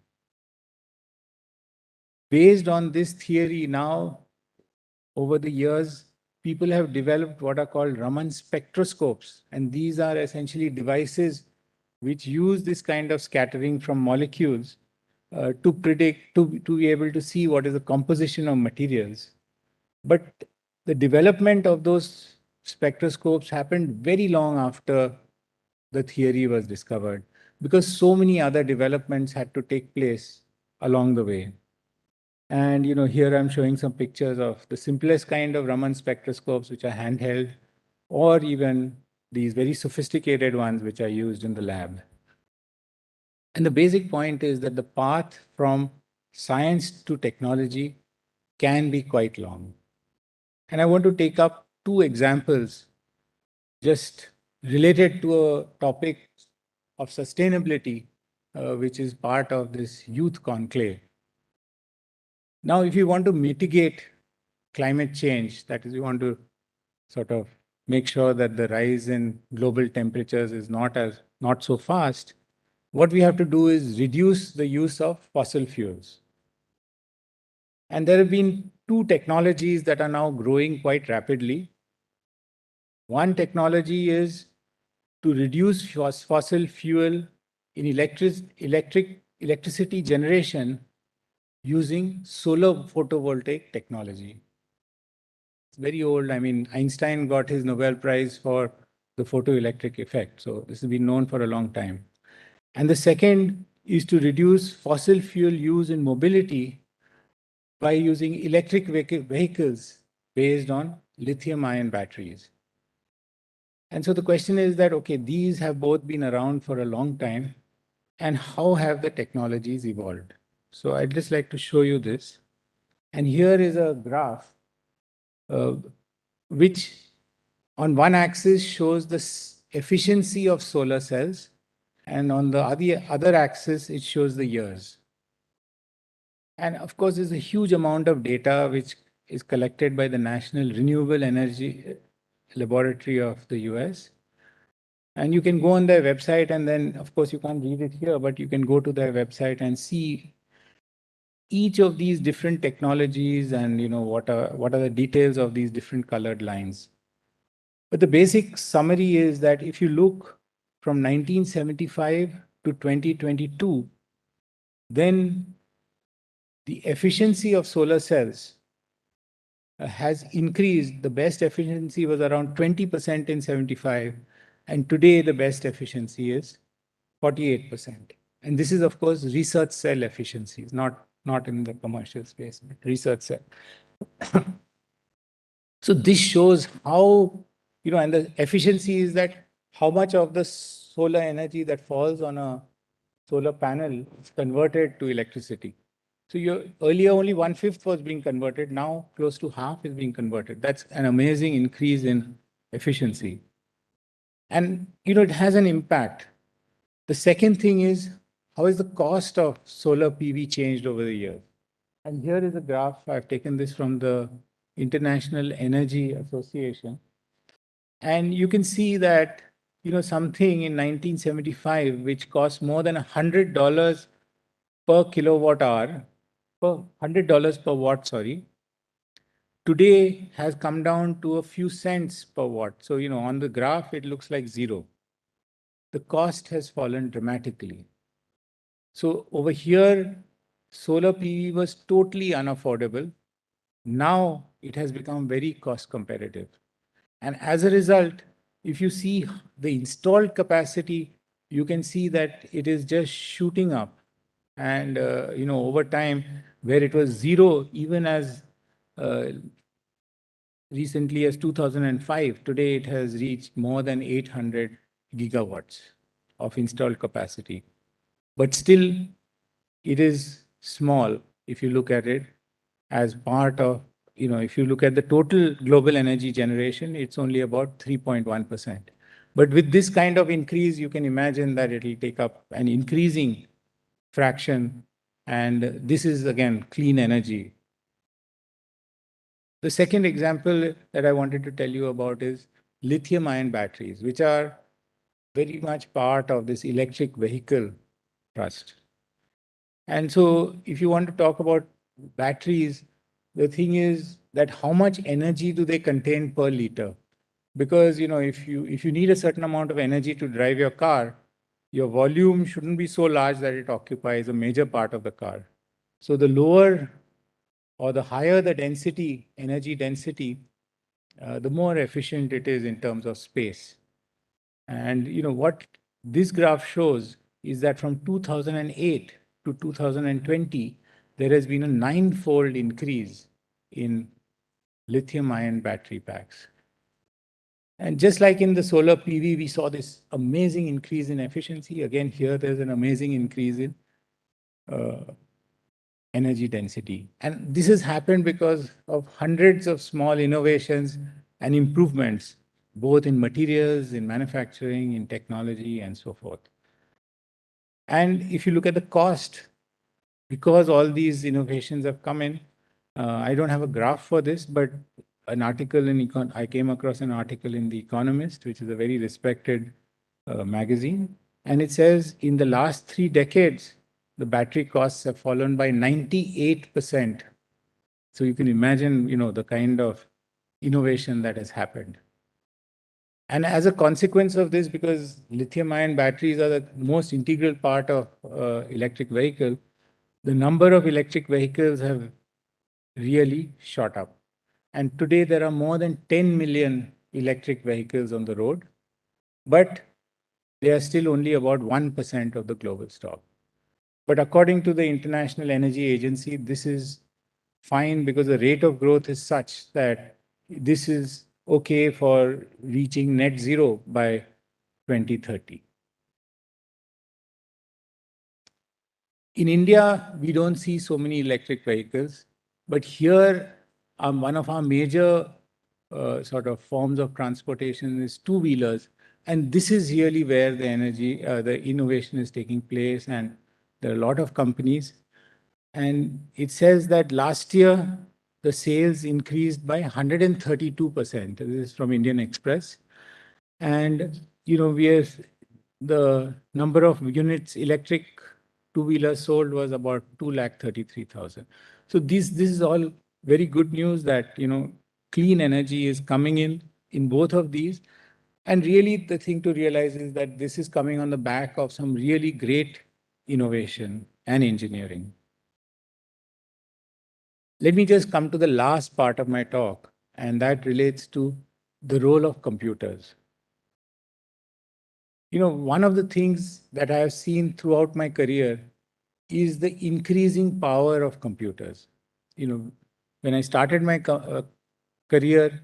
Based on this theory, now, over the years, people have developed what are called Raman spectroscopes. And these are essentially devices which use this kind of scattering from molecules to predict, to be able to see what is the composition of materials. But the development of those spectroscopes happened very long after the theory was discovered. because so many other developments had to take place along the way. And here I'm showing some pictures of the simplest kind of Raman spectroscopes, which are handheld, or even these very sophisticated ones, which are used in the lab. And the basic point is that the path from science to technology can be quite long. And I want to take up two examples just related to a topic of sustainability, which is part of this youth conclave. Now, if you want to mitigate climate change, that is, you want to sort of make sure that the rise in global temperatures is not so fast, what we have to do is reduce the use of fossil fuels. And there have been two technologies that are now growing quite rapidly. One technology is to reduce fossil fuel in electricity generation using solar photovoltaic technology. It's very old. I mean, Einstein got his Nobel Prize for the photoelectric effect. So this has been known for a long time. And the second is to reduce fossil fuel use in mobility by using electric vehicles based on lithium-ion batteries. And so the question is that, okay, these have both been around for a long time, and how have the technologies evolved? So I'd just like to show you this. And here is a graph which on one axis shows the efficiency of solar cells, and on the other axis, it shows the years. And of course, there's a huge amount of data which is collected by the National Renewable Energy Laboratory of the US. And you can go on their website, and then, of course, you can't read it here, but you can go to their website and see each of these different technologies and what are the details of these different colored lines. But the basic summary is that if you look from 1975 to 2022, then the efficiency of solar cells has increased. The best efficiency was around 20% in 75, and today the best efficiency is 48%. And this is, of course, research cell efficiencies, not in the commercial space, but research cell. So this shows how, and the efficiency is that how much of the solar energy that falls on a solar panel is converted to electricity. So earlier only 1/5 was being converted, now close to half is being converted. That's an amazing increase in efficiency. And it has an impact. The second thing is, how is the cost of solar PV changed over the years? And here is a graph. I've taken this from the International Energy Association. And you can see that, something in 1975, which cost more than $100 per kilowatt hour, $100 per watt, sorry, today has come down to a few cents per watt. So, on the graph, it looks like zero. The cost has fallen dramatically. So over here, solar PV was totally unaffordable. Now it has become very cost competitive. And as a result, if you see the installed capacity, you can see that it is just shooting up. And, over time, where it was zero, even as recently as 2005, today it has reached more than 800 gigawatts of installed capacity. But still, it is small if you look at it as part of, if you look at the total global energy generation, it's only about 3.1%. But with this kind of increase, you can imagine that it will take up an increasing fraction. And this is, again, clean energy. The second example that I wanted to tell you about is lithium-ion batteries, which are very much part of this electric vehicle trust. And so if you want to talk about batteries, the thing is that how much energy do they contain per liter? Because if you need a certain amount of energy to drive your car, your volume shouldn't be so large that it occupies a major part of the car. So the lower or the higher the density, energy density, the more efficient it is in terms of space. And what this graph shows is that from 2008 to 2020, there has been a 9-fold increase in lithium-ion battery packs. And just like in the solar PV, we saw this amazing increase in efficiency. Again, here there's an amazing increase in energy density. And this has happened because of hundreds of small innovations and improvements, both in materials, in manufacturing, in technology, and so forth. And if you look at the cost, because all these innovations have come in, I don't have a graph for this, but an article in I came across an article in The Economist, which is a very respected magazine, and it says in the last 3 decades, the battery costs have fallen by 98%. So you can imagine, the kind of innovation that has happened. And as a consequence of this, because lithium-ion batteries are the most integral part of electric vehicle, the number of electric vehicles have really shot up. And today there are more than 10 million electric vehicles on the road, but they are still only about 1% of the global stock. But according to the International Energy Agency, this is fine because the rate of growth is such that this is okay for reaching net zero by 2030. In India, we don't see so many electric vehicles, but here, one of our major sort of forms of transportation is two-wheelers, and this is really where the innovation is taking place, and there are a lot of companies. And it says that last year, the sales increased by 132%. This is from Indian Express. And, the number of units electric two-wheelers sold was about 233,000. So this is all very good news that, clean energy is coming in both of these. And really the thing to realize is that this is coming on the back of some really great innovation and engineering. Let me just come to the last part of my talk, and that relates to the role of computers. One of the things that I have seen throughout my career is the increasing power of computers. When I started my career,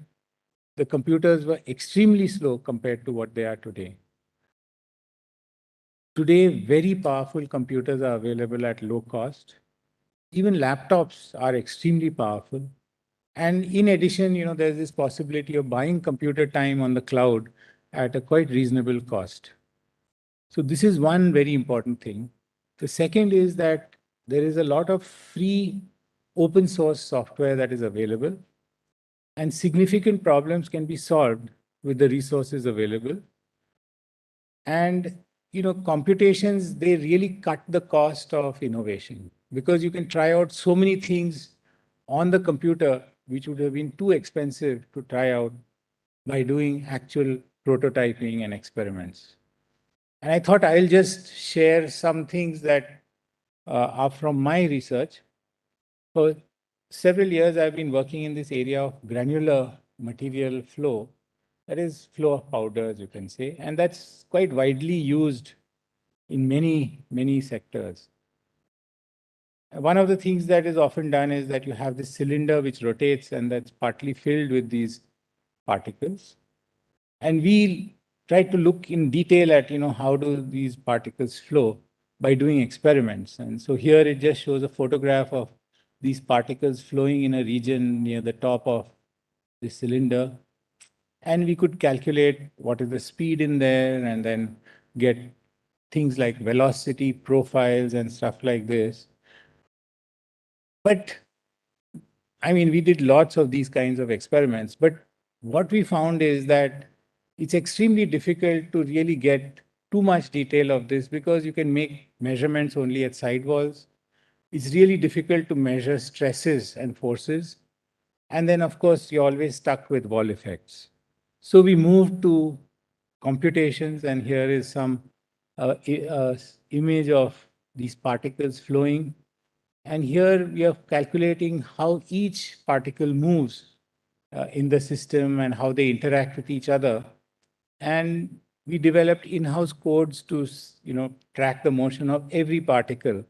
the computers were extremely slow compared to what they are today. Today, very powerful computers are available at low cost. Even laptops are extremely powerful. And in addition, there's this possibility of buying computer time on the cloud at a quite reasonable cost. So this is one very important thing. The second is that there is a lot of free open source software that is available, and significant problems can be solved with the resources available. And, computations, they really cut the cost of innovation because you can try out so many things on the computer which would have been too expensive to try out by doing actual prototyping and experiments. And I thought I'll just share some things that are from my research. For several years, I've been working in this area of granular material flow, that is flow of powders, you can say, and that's quite widely used in many, many sectors. One of the things that is often done is that you have this cylinder which rotates and that's partly filled with these particles. And we try to look in detail at, how do these particles flow by doing experiments. And so here it just shows a photograph of these particles flowing in a region near the top of the cylinder. And we could calculate what is the speed in there and then get things like velocity profiles and stuff like this. But we did lots of these kinds of experiments, but what we found is that it's extremely difficult to really get too much detail of this because you can make measurements only at sidewalls. It's really difficult to measure stresses and forces. And then, of course, you're always stuck with wall effects. So we moved to computations, and here is some image of these particles flowing. And here we are calculating how each particle moves in the system and how they interact with each other. And we developed in-house codes to, track the motion of every particle.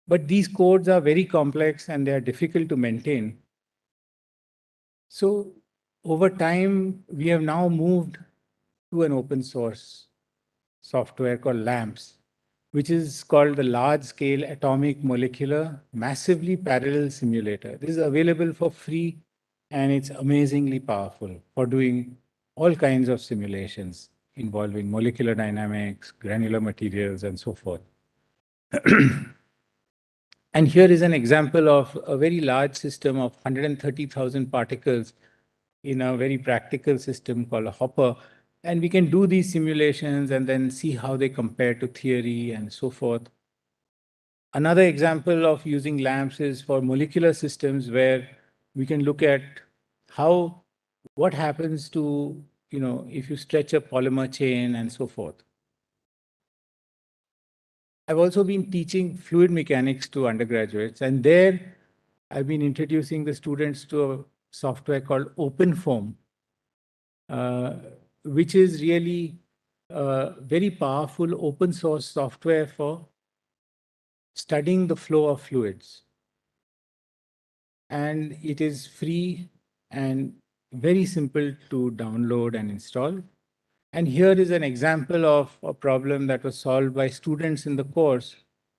But these codes are very complex and they are difficult to maintain. So over time, we have now moved to an open source software called LAMPS, which is called the Large Scale Atomic Molecular Massively Parallel Simulator. This is available for free and it's amazingly powerful for doing all kinds of simulations involving molecular dynamics, granular materials, and so forth. And here is an example of a very large system of 130,000 particles in a very practical system called a hopper. And we can do these simulations and then see how they compare to theory and so forth. Another example of using lamps is for molecular systems where we can look at what happens to, if you stretch a polymer chain and so forth. I've also been teaching fluid mechanics to undergraduates, and there I've been introducing the students to a software called OpenFOAM, which is really very powerful open source software for studying the flow of fluids. And it is free and very simple to download and install. And here is an example of a problem that was solved by students in the course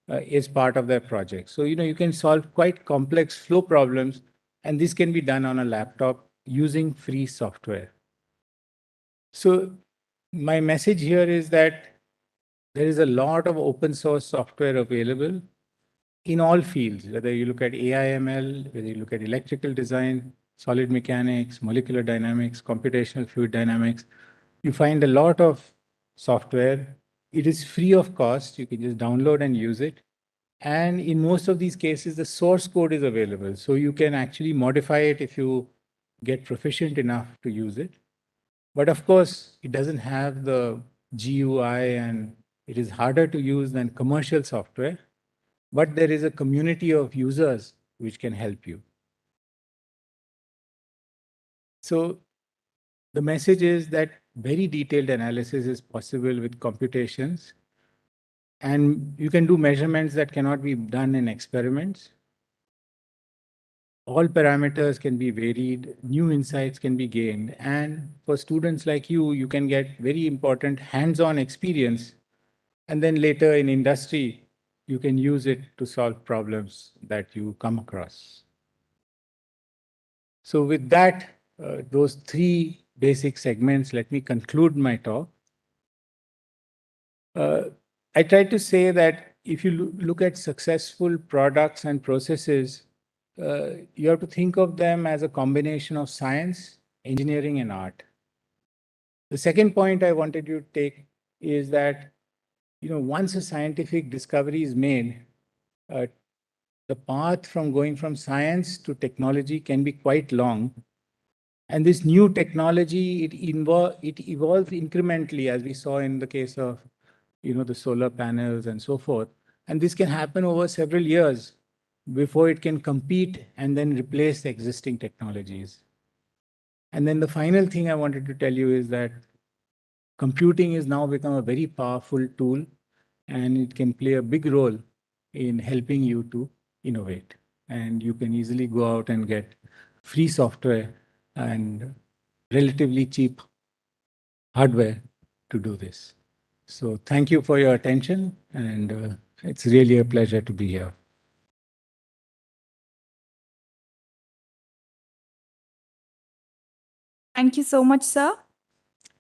as part of their project. So, you can solve quite complex flow problems, and this can be done on a laptop using free software. So my message here is that there is a lot of open source software available in all fields, whether you look at AI/ML, whether you look at electrical design, solid mechanics, molecular dynamics, computational fluid dynamics. You find a lot of software. It is free of cost. You can just download and use it. And in most of these cases, the source code is available. So you can actually modify it if you get proficient enough to use it. But of course, it doesn't have the GUI and it is harder to use than commercial software. But there is a community of users which can help you. So the message is that very detailed analysis is possible with computations. And you can do measurements that cannot be done in experiments. All parameters can be varied, new insights can be gained. And for students like you can get very important hands-on experience. And then later in industry, you can use it to solve problems that you come across. So with that, those three basic segments, let me conclude my talk. I tried to say that if you look at successful products and processes, you have to think of them as a combination of science, engineering, and art. The second point I wanted you to take is that, once a scientific discovery is made, the path from going from science to technology can be quite long. And this new technology, it evolves incrementally, as we saw in the case of, the solar panels and so forth. And this can happen over several years before it can compete and then replace the existing technologies. And then the final thing I wanted to tell you is that computing has now become a very powerful tool, and it can play a big role in helping you to innovate. And you can easily go out and get free software and relatively cheap hardware to do this. So thank you for your attention, and it's really a pleasure to be here. Thank you so much, sir,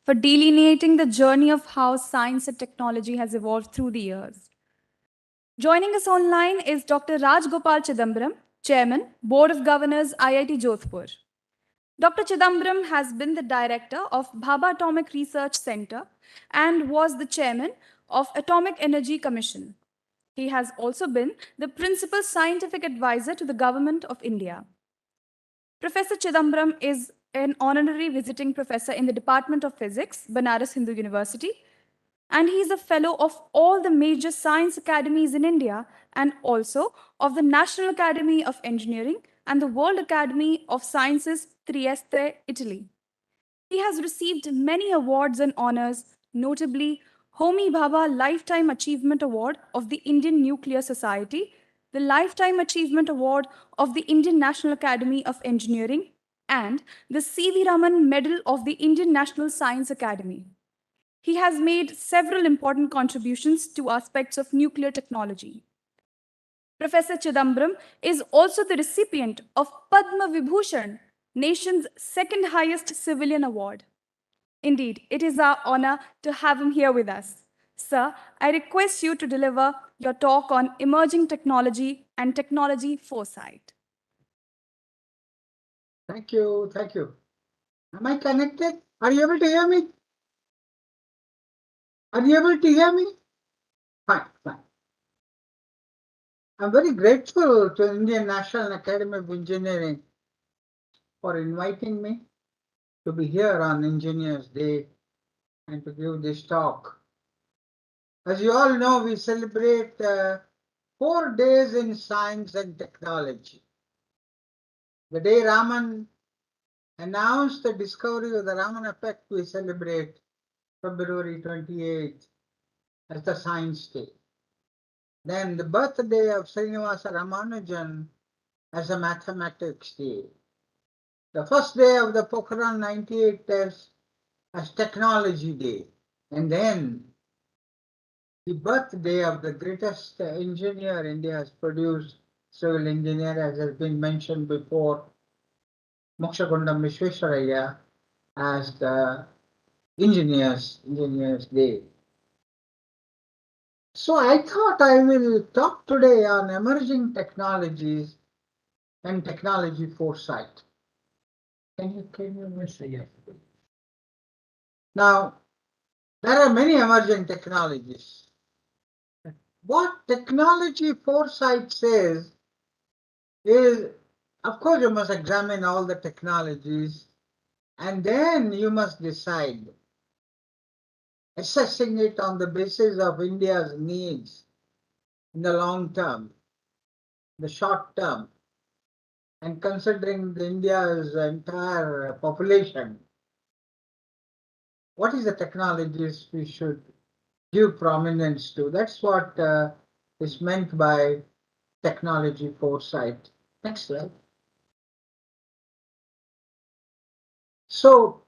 for delineating the journey of how science and technology has evolved through the years. Joining us online is Dr. Raj Gopal Chidambaram, Chairman, Board of Governors, IIT Jodhpur. Dr. Chidambaram has been the director of Bhabha Atomic Research Center and was the chairman of Atomic Energy Commission. He has also been the principal scientific advisor to the Government of India. Professor Chidambaram is an honorary visiting professor in the Department of Physics, Banaras Hindu University, and he is a fellow of all the major science academies in India and also of the National Academy of Engineering and the World Academy of Sciences, Trieste, Italy. He has received many awards and honors, notably Homi Bhabha Lifetime Achievement Award of the Indian Nuclear Society, the Lifetime Achievement Award of the Indian National Academy of Engineering, and the C.V. Raman Medal of the Indian National Science Academy. He has made several important contributions to aspects of nuclear technology. Professor Chidambaram is also the recipient of Padma Vibhushan, nation's second highest civilian award. Indeed, it is our honor to have him here with us. Sir, I request you to deliver your talk on emerging technology and technology foresight. Thank you. Thank you. Am I connected? Are you able to hear me? Are you able to hear me? Fine, fine. I'm very grateful to Indian National Academy of Engineering for inviting me to be here on Engineers Day and to give this talk. As you all know, we celebrate 4 days in science and technology. The day Raman announced the discovery of the Raman effect, we celebrate February 28th as the Science Day. Then the birthday of Srinivasa Ramanujan as a Mathematics Day. The first day of the Pokhran 98 test as Technology Day. And then the birthday of the greatest engineer India has produced, civil engineer, as has been mentioned before, Mokshagundam Vishwesvaraya, as the Engineers Day. So I thought I will talk today on emerging technologies and technology foresight. Can you miss it? Yes. Now, there are many emerging technologies. What technology foresight says is, of course, you must examine all the technologies and then you must decide, assessing it on the basis of India's needs in the long term, the short term, and considering India's entire population. What is the technologies we should give prominence to? That's what is meant by technology foresight. Next slide. So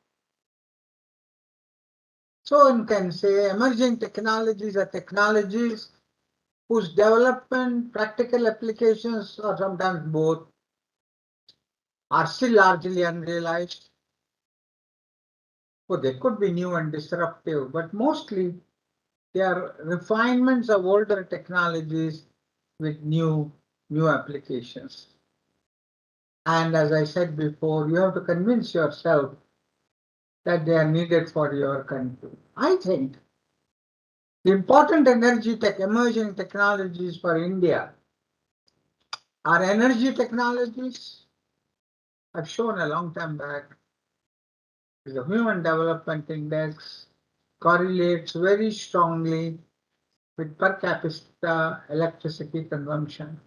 one can say emerging technologies are technologies whose development, practical applications, or sometimes both, are still largely unrealized. Well, they could be new and disruptive, but mostly they are refinements of older technologies with new applications. And as I said before, you have to convince yourself that they are needed for your country. I think the important emerging technologies for India are energy technologies. I've shown a long time back. The Human Development Index correlates very strongly with per capita electricity consumption.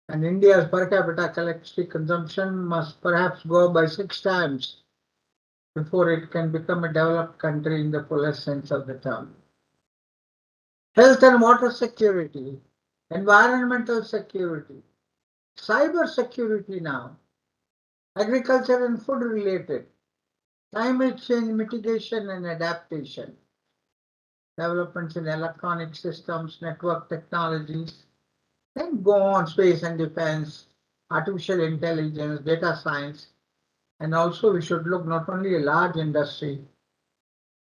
And India's per capita electricity consumption must perhaps go by 6 times before it can become a developed country in the fullest sense of the term. Health and water security, environmental security, cyber security now, agriculture and food related, climate change mitigation and adaptation, developments in electronic systems, network technologies, then go on space and defense, artificial intelligence, data science, and also we should look not only at large industry,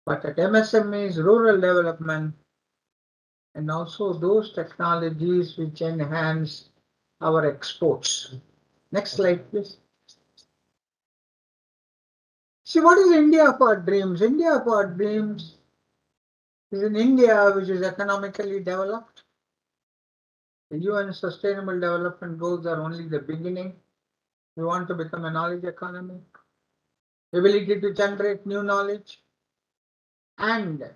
but at MSMEs, rural development, and also those technologies which enhance our exports. Next slide, please. See, what is India of our dreams? India of our dreams is an India which is economically developed. The UN Sustainable Development Goals are only the beginning. We want to become a knowledge economy, ability to generate new knowledge, and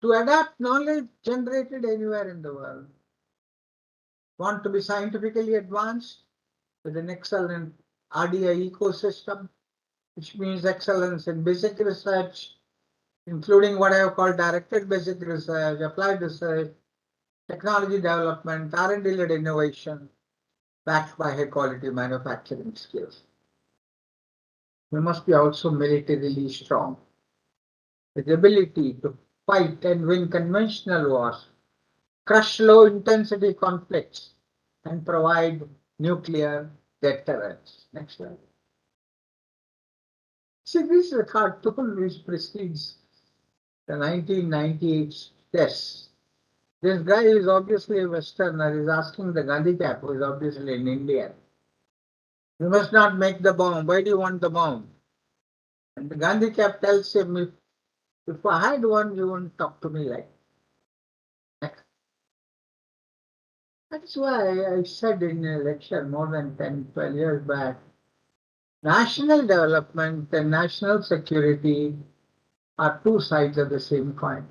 to adapt knowledge generated anywhere in the world. Want to be scientifically advanced with an excellent RDI ecosystem, which means excellence in basic research, including what I have called directed basic research, applied research, technology development, R&D-led innovation, backed by high-quality manufacturing skills. We must be also militarily strong, with the ability to fight and win conventional wars, crush low-intensity conflicts, and provide nuclear deterrence. Next slide. See, this is a cartoon which precedes the 1998 test. This guy is obviously a Westerner, is asking the Gandhi cap, who is obviously an Indian. You must not make the bomb. Why do you want the bomb? And the Gandhi cap tells him, if I had one, you wouldn't talk to me like that. That's why I said in a lecture more than 10, 12 years back, national development and national security are two sides of the same coin.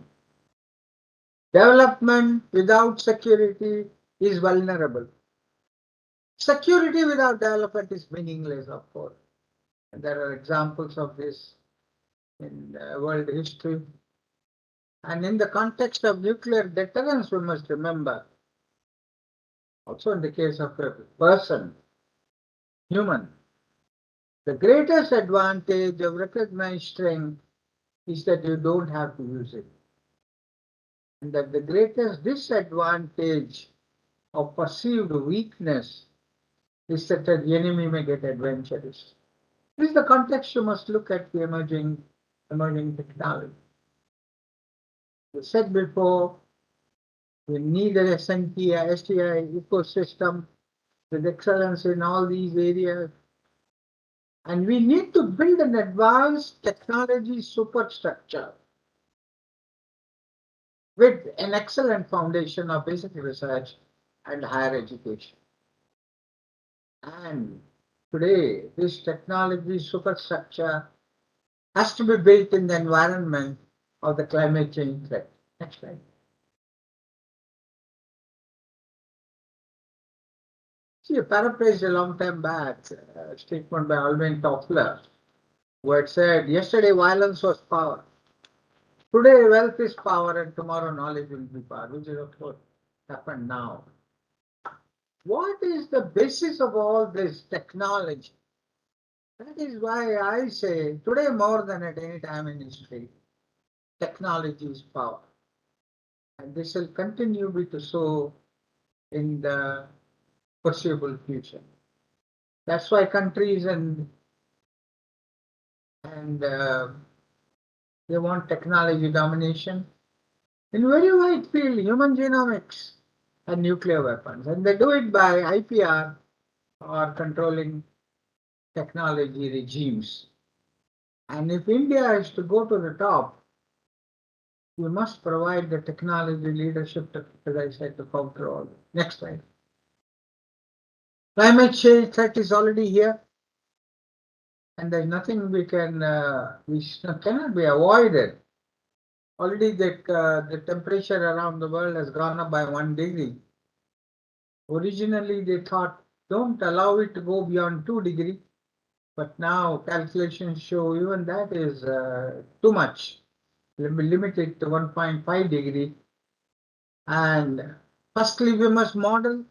Development without security is vulnerable. Security without development is meaningless, of course. And there are examples of this in world history. And in the context of nuclear deterrence, we must remember, also in the case of a person, human, the greatest advantage of recognized strength is that you don't have to use it. And that the greatest disadvantage of perceived weakness is that the enemy may get adventurous. This is the context you must look at the emerging technology. I said before, we need an STI ecosystem with excellence in all these areas. And we need to build an advanced technology superstructure with an excellent foundation of basic research and higher education. And today, this technology superstructure has to be built in the environment of the climate change threat. Next slide. See, I paraphrased a long time back a statement by Alvin Toffler, who had said, yesterday violence was power. Today wealth is power and tomorrow knowledge will be power, which is of course happened now. What is the basis of all this technology? That is why I say today more than at any time in history, technology is power. And this will continue to be so in the foreseeable future. That's why countries and they want technology domination in very wide field, human genomics and nuclear weapons. And they do it by IPR or controlling technology regimes. And if India is to go to the top, we must provide the technology leadership, as I said, to counter all. Next slide. Climate change threat is already here. And there's nothing we cannot be avoided. Already the temperature around the world has gone up by 1 degree. Originally, they thought, don't allow it to go beyond 2 degrees. But now calculations show even that is too much. Limit it to 1.5 degree. And firstly, we must model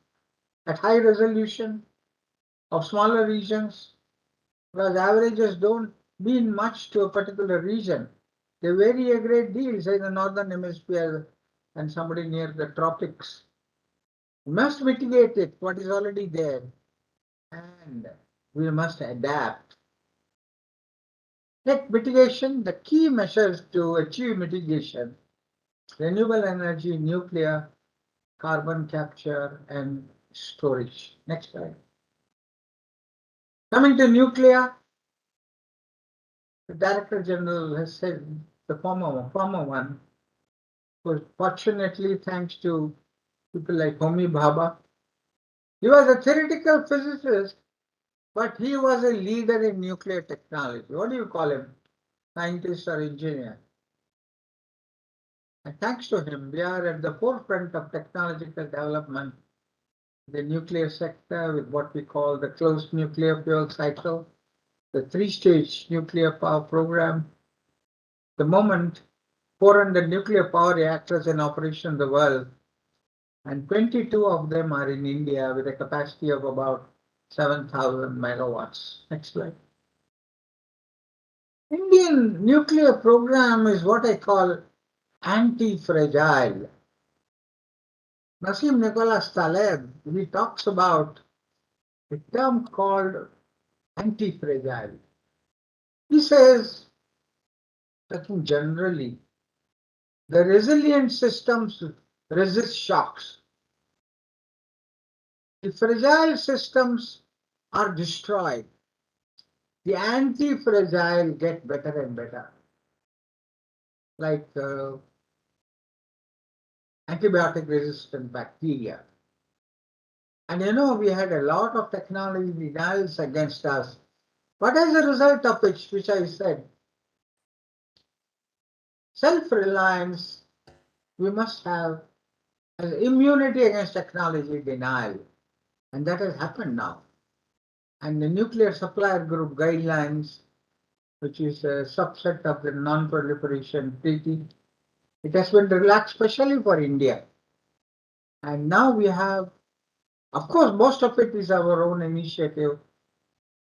at high resolution of smaller regions, because averages don't mean much to a particular region. They vary a great deal, say the northern hemisphere and somebody near the tropics. We must mitigate it, what is already there, and we must adapt. Like mitigation, the key measures to achieve mitigation: renewable energy, nuclear, carbon capture, and storage. Next slide. Coming to nuclear, the Director General has said, the former one, was fortunately thanks to people like Homi Bhabha. He was a theoretical physicist, but he was a leader in nuclear technology. What do you call him? Scientist or engineer? And thanks to him, we are at the forefront of technological development in the nuclear sector with what we call the closed nuclear fuel cycle, the 3-stage nuclear power program. The moment 400 nuclear power reactors in operation in the world, and 22 of them are in India with a capacity of about 7,000 megawatts. Next slide. Indian nuclear program is what I call anti-fragile. Nassim Nicholas Taleb, he talks about a term called anti-fragile. He says that generally the resilient systems resist shocks. The fragile systems are destroyed. The anti-fragile get better and better. Like antibiotic resistant bacteria. And we had a lot of technology denials against us. But as a result of which I said, self-reliance, we must have an immunity against technology denial. And that has happened now. And the Nuclear Supplier Group guidelines, which is a subset of the Non-Proliferation Treaty, it has been relaxed especially for India. And now we have, of course, most of it is our own initiative.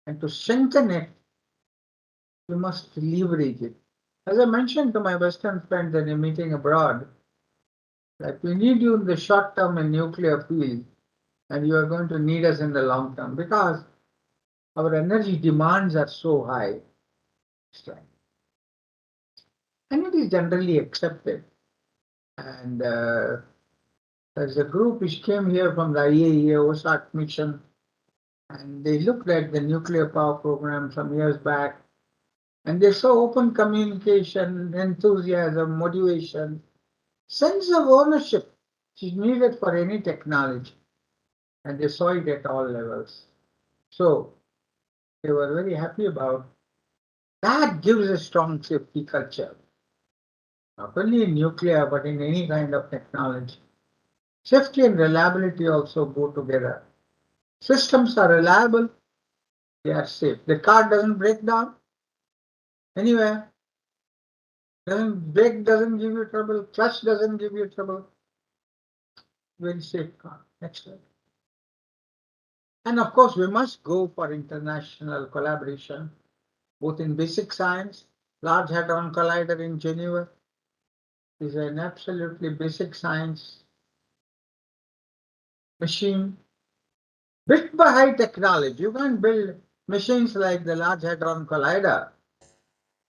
And to strengthen it, we must leverage it. As I mentioned to my Western friends in a meeting abroad, that we need you in the short term in nuclear field, and you are going to need us in the long term because our energy demands are so high. And it is generally accepted. And there's a group which came here from the IAEA OSAT mission, and they looked at the nuclear power program some years back, and they saw open communication, enthusiasm, motivation, sense of ownership which is needed for any technology, and they saw it at all levels. So they were very happy about that. Gives a strong safety culture, not only in nuclear but in any kind of technology. Safety and reliability also go together. Systems are reliable, they are safe. The car doesn't break down anywhere. Brake doesn't give you trouble, clutch doesn't give you trouble. Very safe car. Next slide. And of course, we must go for international collaboration, both in basic science. Large Hadron Collider in Geneva is an absolutely basic science machine built by high technology. You can't build machines like the Large Hadron Collider,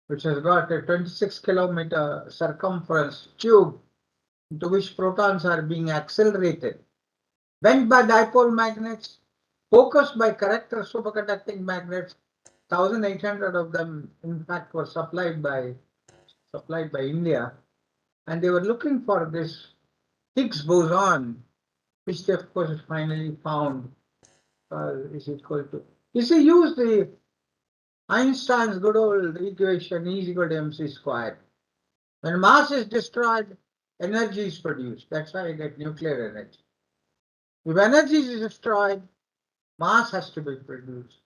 which has got a 26-kilometer circumference tube into which protons are being accelerated, bent by dipole magnets, focused by corrector superconducting magnets. 1,800 of them, in fact, were supplied by India, and they were looking for this Higgs boson, which they of course finally found is equal to. You see, use the Einstein's good old equation E is equal to mc squared. When mass is destroyed, energy is produced. That's why you get nuclear energy. If energy is destroyed, mass has to be produced.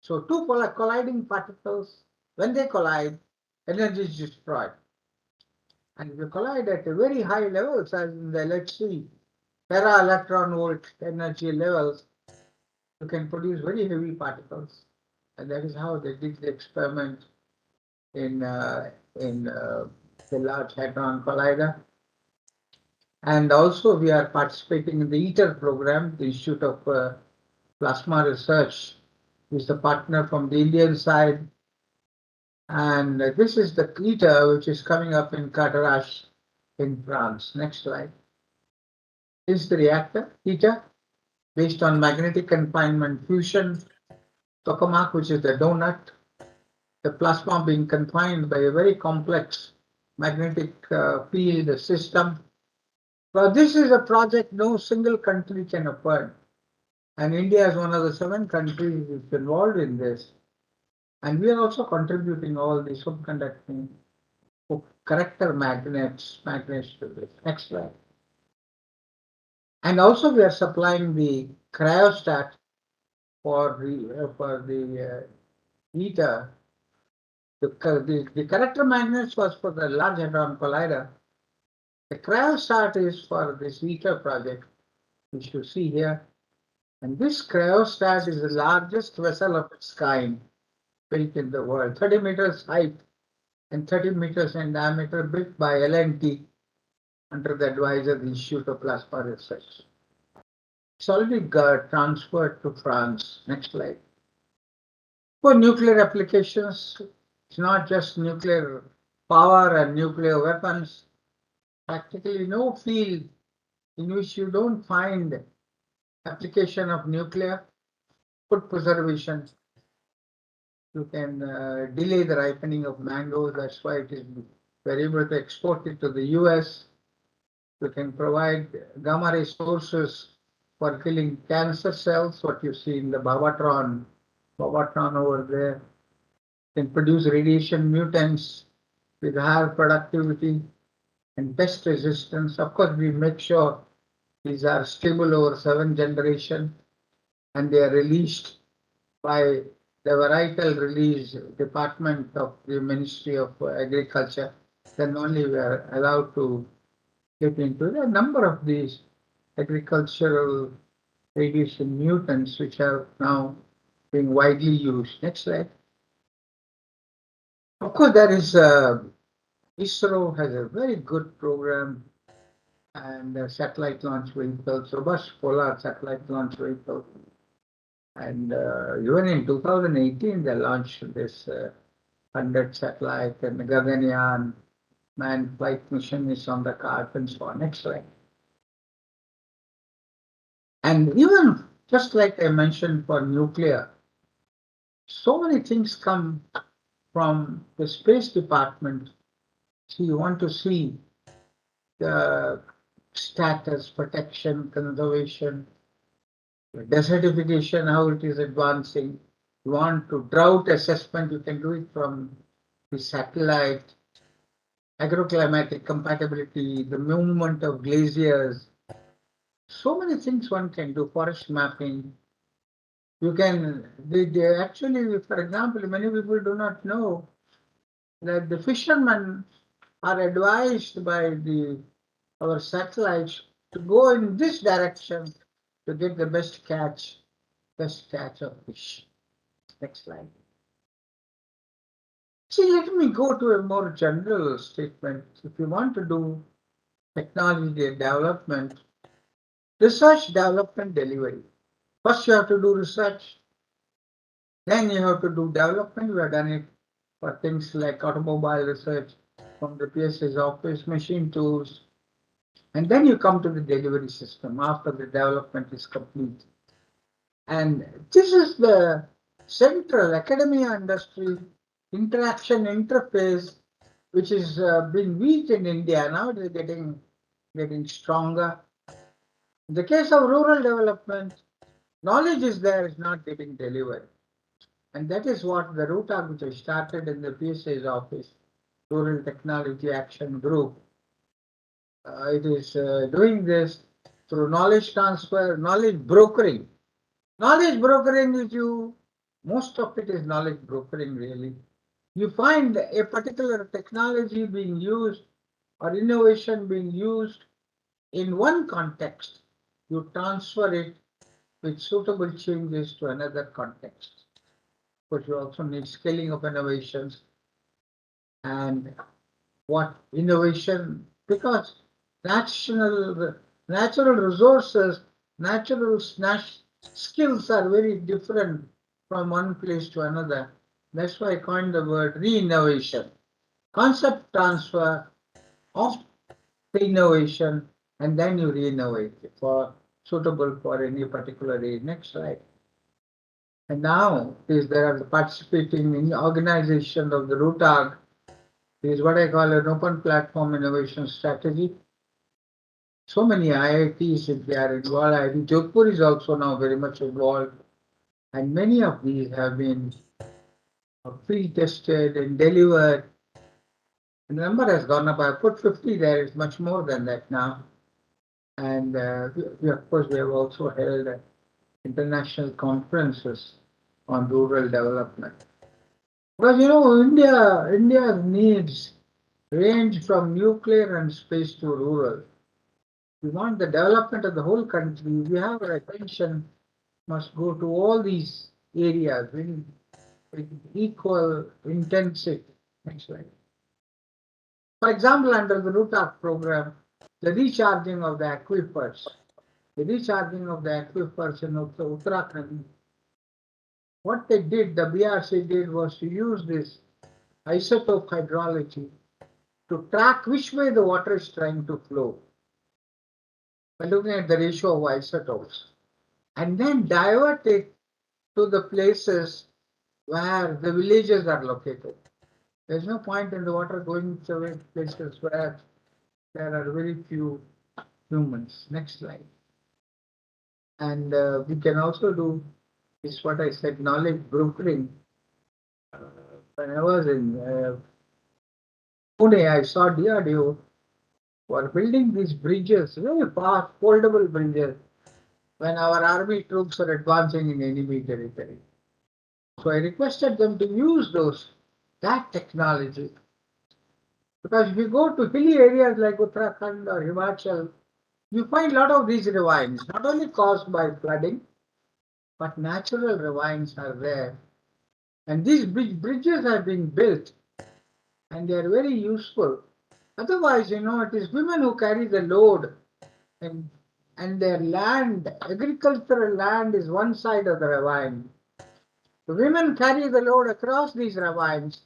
So two colliding particles, when they collide, energy is destroyed. And if you collide at a very high levels, as in the, let's see, tera-electron volt energy levels, you can produce very heavy particles. And that is how they did the experiment in the Large Hadron Collider. And also we are participating in the ITER program. The Institute of Plasma Research is the partner from the Indian side. And this is the ITER, which is coming up in Cadarache in France. Next slide. This is the reactor, ITER, based on magnetic confinement fusion, tokamak, which is the donut, the plasma being confined by a very complex magnetic field system. Well, this is a project no single country can afford. And India is one of the 7 countries which is involved in this. And we are also contributing all the subconducting corrector magnets to this. Next slide. And also we are supplying the cryostat for the ITER The collector magnets was for the Large Hadron Collider. The cryostat is for this ITER project, which you see here. And this cryostat is the largest vessel of its kind built in the world, 30 meters height and 30 meters in diameter, built by L&T under the advisor of the Institute of Plasma Research. It's already got transferred to France. Next slide. For nuclear applications, it's not just nuclear power and nuclear weapons. Practically no field in which you don't find application of nuclear. Food preservation. You can delay the ripening of mangoes. That's why we're able to export it to the US. You can provide gamma ray sources for killing cancer cells, what you see in the Bavatron over there. You can produce radiation mutants with higher productivity and pest resistance. Of course, we make sure these are stable over 7 generations and they are released by the varietal release department of the Ministry of Agriculture. Then only we are allowed to get into a number of these agricultural radiation mutants which are now being widely used. Next slide. Of course, there is ISRO has a very good program and satellite launch vehicles, robust polar satellite launch vehicle. And even in 2018, they launched this 100 satellite and the Gaganyaan manned flight mission is on the card and so on. Next slide. And even just like I mentioned for nuclear, so many things come from the Space Department. So you want to see the status, protection, conservation, desertification, how it is advancing. You want to drought assessment, you can do it from the satellite, agroclimatic compatibility, the movement of glaciers. So many things one can do, forest mapping. You can, they actually, for example, many people do not know that the fishermen are advised by our satellites to go in this direction to get the best catch of fish. Next slide. See, let me go to a more general statement. If you want to do technology development, research, development, delivery. First you have to do research, then you have to do development. We have done it for things like automobile research from the PSA's office, machine tools, and then you come to the delivery system after the development is complete. And this is the central academia industry interaction interface, which is being weak in India. Now it is getting stronger. In the case of rural development, knowledge is there, it's not getting delivered. And that is what the RUTAG, which I started in the PSA's office, Rural Technology Action Group, it is doing this through knowledge transfer, knowledge brokering. Knowledge brokering is most of it is knowledge brokering really. You find a particular technology being used or innovation being used in one context, you transfer it with suitable changes to another context. But you also need scaling of innovations and what innovation, because natural resources, natural skills are very different from one place to another. That's why I coined the word re-innovation. Concept transfer of the innovation, and then you re-innovate it for suitable for any particular age. Next slide. And now there are participating in organization of the RUTAG. Is what I call an open platform innovation strategy. So many IITs, if they are involved, IIT Jodhpur is also now very much involved. And many of these have been field tested and delivered. The number has gone up. I put 50 there, it's much more than that now. And of course, we have also held international conferences on rural development. Because India's needs range from nuclear and space to rural. We want the development of the whole country. We have our attention must go to all these areas with equal intensity. Next slide. For example, under the RUTAC program, the recharging of the aquifers in Uttarakhand, what they did, the BRC did, was to use this isotope hydrology to track which way the water is trying to flow by looking at the ratio of isotopes, and then divert it to the places where the villages are located. There's no point in the water going to places where there are very few humans. Next slide. And we can also do is what I said, knowledge brokering. When I was in Pune, I saw DRDO were building these bridges, very fast, foldable bridges, when our army troops were advancing in enemy territory. So I requested them to use that technology. Because if you go to hilly areas like Uttarakhand or Himachal, you find a lot of these ravines, not only caused by flooding, but natural ravines are there. And these bridges are being built, and they are very useful. Otherwise, it is women who carry the load, and their land, agricultural land, is one side of the ravine. The women carry the load across these ravines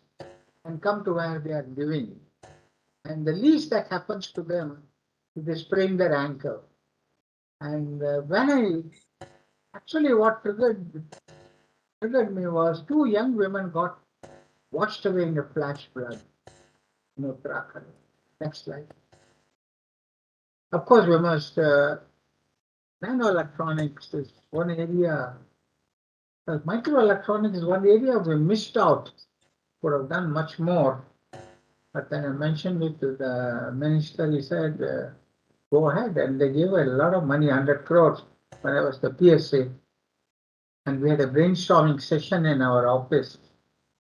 and come to where they are living. And the least that happens to them is they sprain their ankle. And what triggered me was two young women got washed away in a flash flood in Uttarakhand. Next slide. Of course, we must, nanoelectronics is one area, microelectronics is one area we missed out, could have done much more. But then I mentioned it to the minister, he said, go ahead, and they gave a lot of money, 100 crores, when I was the PSA. And we had a brainstorming session in our office,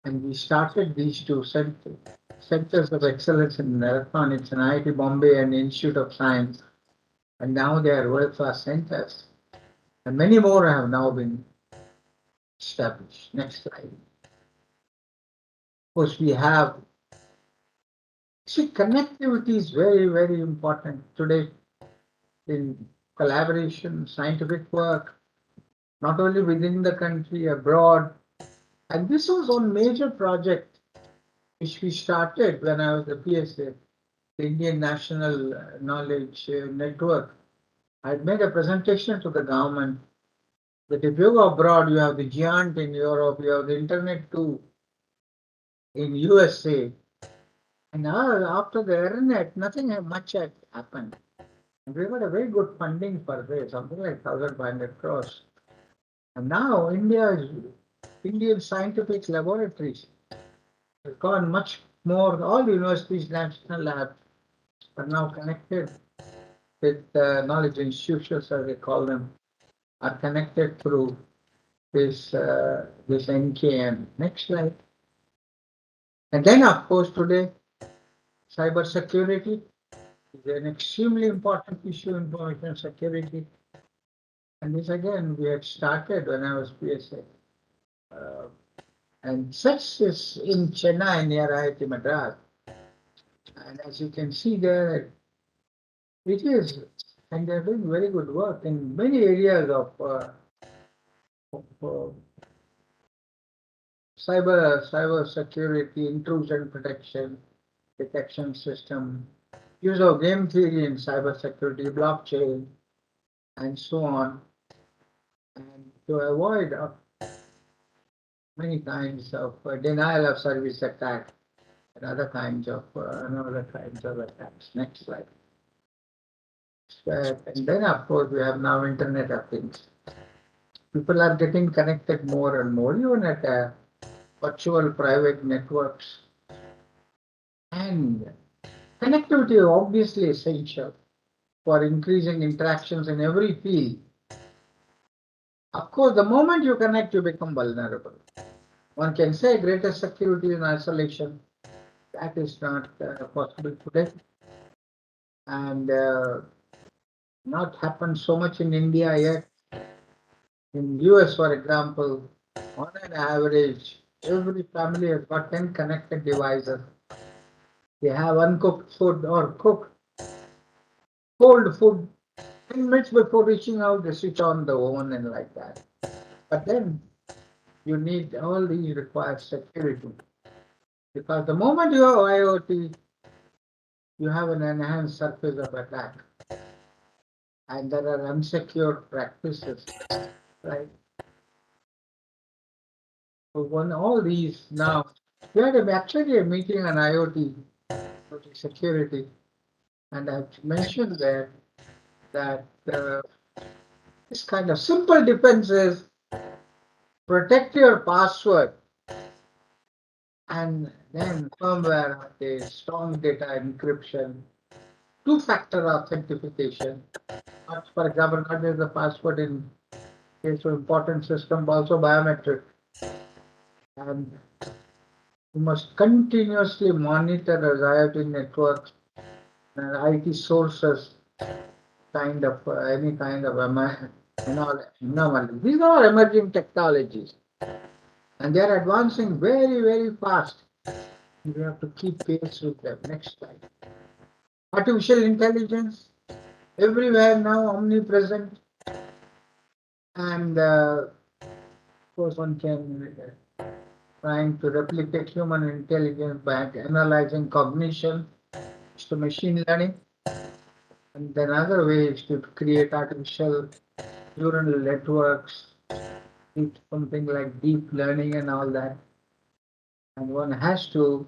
and we started these two centers of excellence in electronics in IIT Bombay and Institute of Science. And now they are world-class centers. And many more have now been established. Next slide. Of course, connectivity is very, very important today in collaboration, scientific work, not only within the country, abroad. And this was one major project which we started when I was the PSA, the Indian National Knowledge Network. I had made a presentation to the government that if you go abroad, you have the giant in Europe, you have the internet too in USA. And now after the internet, nothing much had happened. And we got a very good funding for this, something like 1,500 crores. And now Indian scientific laboratories have gone much more. All universities, national labs are now connected with knowledge institutions, as they call them, are connected through this NKN. Next slide. And then, of course, today, cyber security is an extremely important issue, information security. And this again, we had started when I was PSA. And such is in Chennai near IIT Madras. And as you can see there, it is, and they're doing very good work in many areas of cyber security, intrusion protection, detection system, use of game theory in cyber security, blockchain, and so on, and to avoid many kinds of denial of service attack and other kinds of attacks. Next slide. And then, of course, we have now Internet of Things. People are getting connected more and more, even at virtual private networks. And connectivity is obviously essential for increasing interactions in every field. Of course, the moment you connect, you become vulnerable. One can say greater security in isolation. That is not possible today, and not happened so much in India yet. In US, for example, on an average, every family has got 10 connected devices. They have uncooked food or cooked cold food 10 minutes before reaching out, they switch on the oven and like that. But then you need all these require security. Because the moment you have IoT, you have an enhanced surface of attack. And there are unsecured practices, right? So when all these now, we had actually a meeting on IoT security, and I've mentioned there that this kind of simple defenses protect your password and then firmware updates, strong data encryption, two-factor authentication. For example, not just the password in case of important system, but also biometric. And you must continuously monitor the IoT networks and IT sources, kind of any kind of anomaly. These are emerging technologies, and they are advancing very, very fast. You have to keep pace with them. Next slide. Artificial intelligence, everywhere now, omnipresent, and of course, one can trying to replicate human intelligence by analyzing cognition to machine learning, and then other ways to create artificial neural networks, something like deep learning and all that. And one has to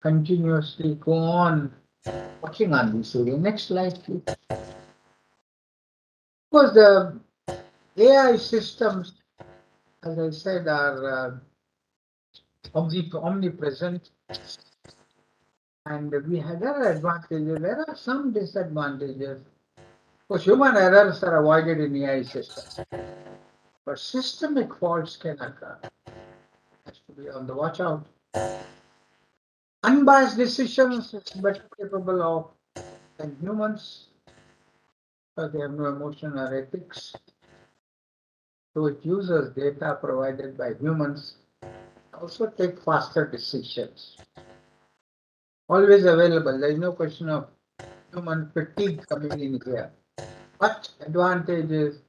continuously go on working on this area. Next slide, please. Of course, the AI systems, as I said, are omnipresent, and we have there are advantages. There are some disadvantages. Of course, human errors are avoided in AI systems, but systemic faults can occur. Has to be on the watch out. Unbiased decisions is better capable of than humans, because they have no emotion or ethics. So it uses data provided by humans. Also take faster decisions. Always available. There is no question of human fatigue coming in here. But advantage is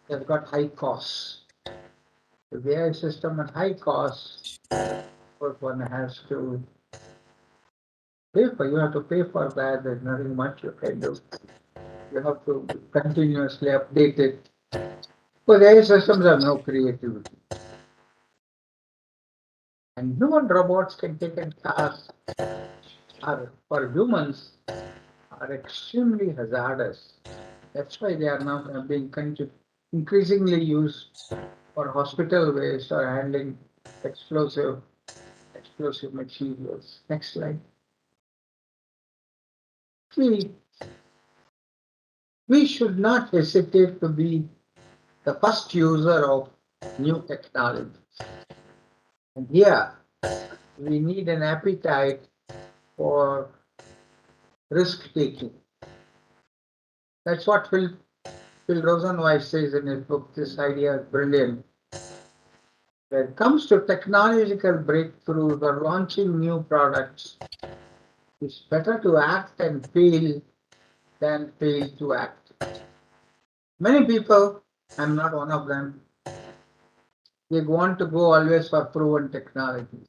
they've got high costs. The AI system at high costs, but one has to pay for. You have to pay for that. There's nothing much you can do. You have to continuously update it. But AI systems have no creativity. And human robots can take a task are for humans are extremely hazardous. That's why they are now being increasingly used for hospital waste or handling explosive materials. Next slide. We should not hesitate to be the first user of new technologies. And here, we need an appetite for risk taking. That's what Phil Rosenweiss says in his book. This idea is brilliant. When it comes to technological breakthroughs or launching new products, it's better to act and fail than fail to act. Many people, I'm not one of them, they want to go always for proven technologies.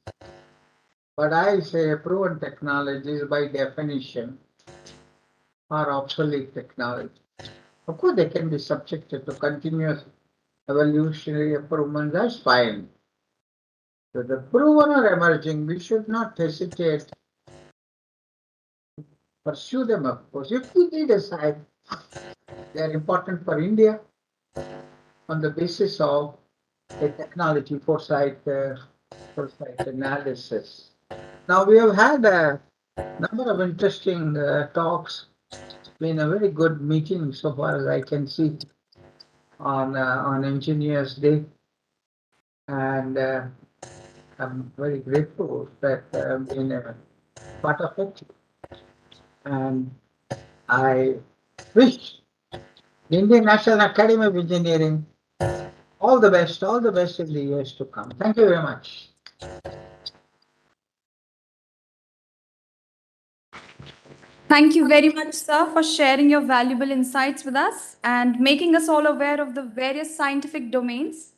But I say proven technologies by definition are obsolete technologies. Of course, they can be subjected to continuous evolutionary improvement, that's fine. So the proven or emerging, we should not hesitate to pursue them, of course. If we decide they are important for India on the basis of a technology foresight analysis. Now we have had a number of interesting talks. It's been a very good meeting so far as I can see on Engineers Day, and I'm very grateful that I'm in a part of it. And I wish the Indian National Academy of Engineering all the best in the years to come. Thank you very much. Thank you very much, sir, for sharing your valuable insights with us and making us all aware of the various scientific domains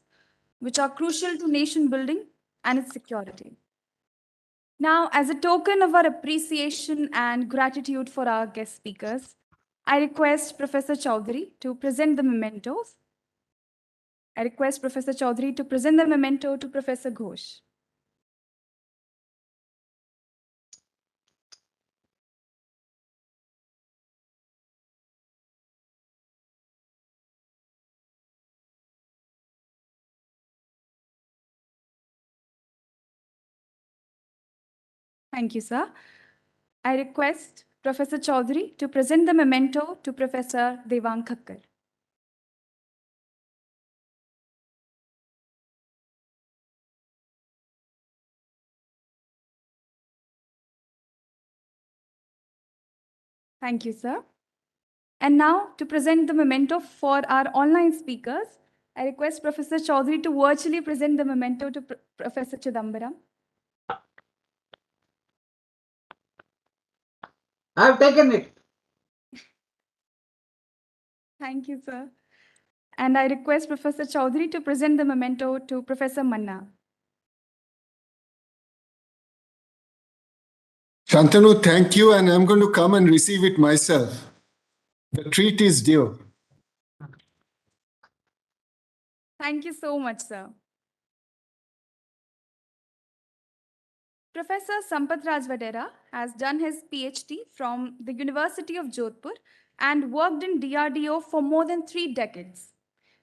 which are crucial to nation building and its security. Now, as a token of our appreciation and gratitude for our guest speakers, I request Professor Chaudhary to present the mementos. I request Professor Chaudhary to present the memento to Professor Ghosh. Thank you, sir. I request Professor Chaudhary to present the memento to Professor Devang Thakkar. Thank you, sir. And now, to present the memento for our online speakers, I request Professor Chaudhary to virtually present the memento to Professor Chidambaram. I've taken it. Thank you, sir. And I request Professor Chaudhary to present the memento to Professor Manna. Shantanu, thank you, and I'm going to come and receive it myself. The treat is due. Thank you so much, sir. Professor Sampath Raj Vadera has done his PhD from the University of Jodhpur and worked in DRDO for more than 3 decades.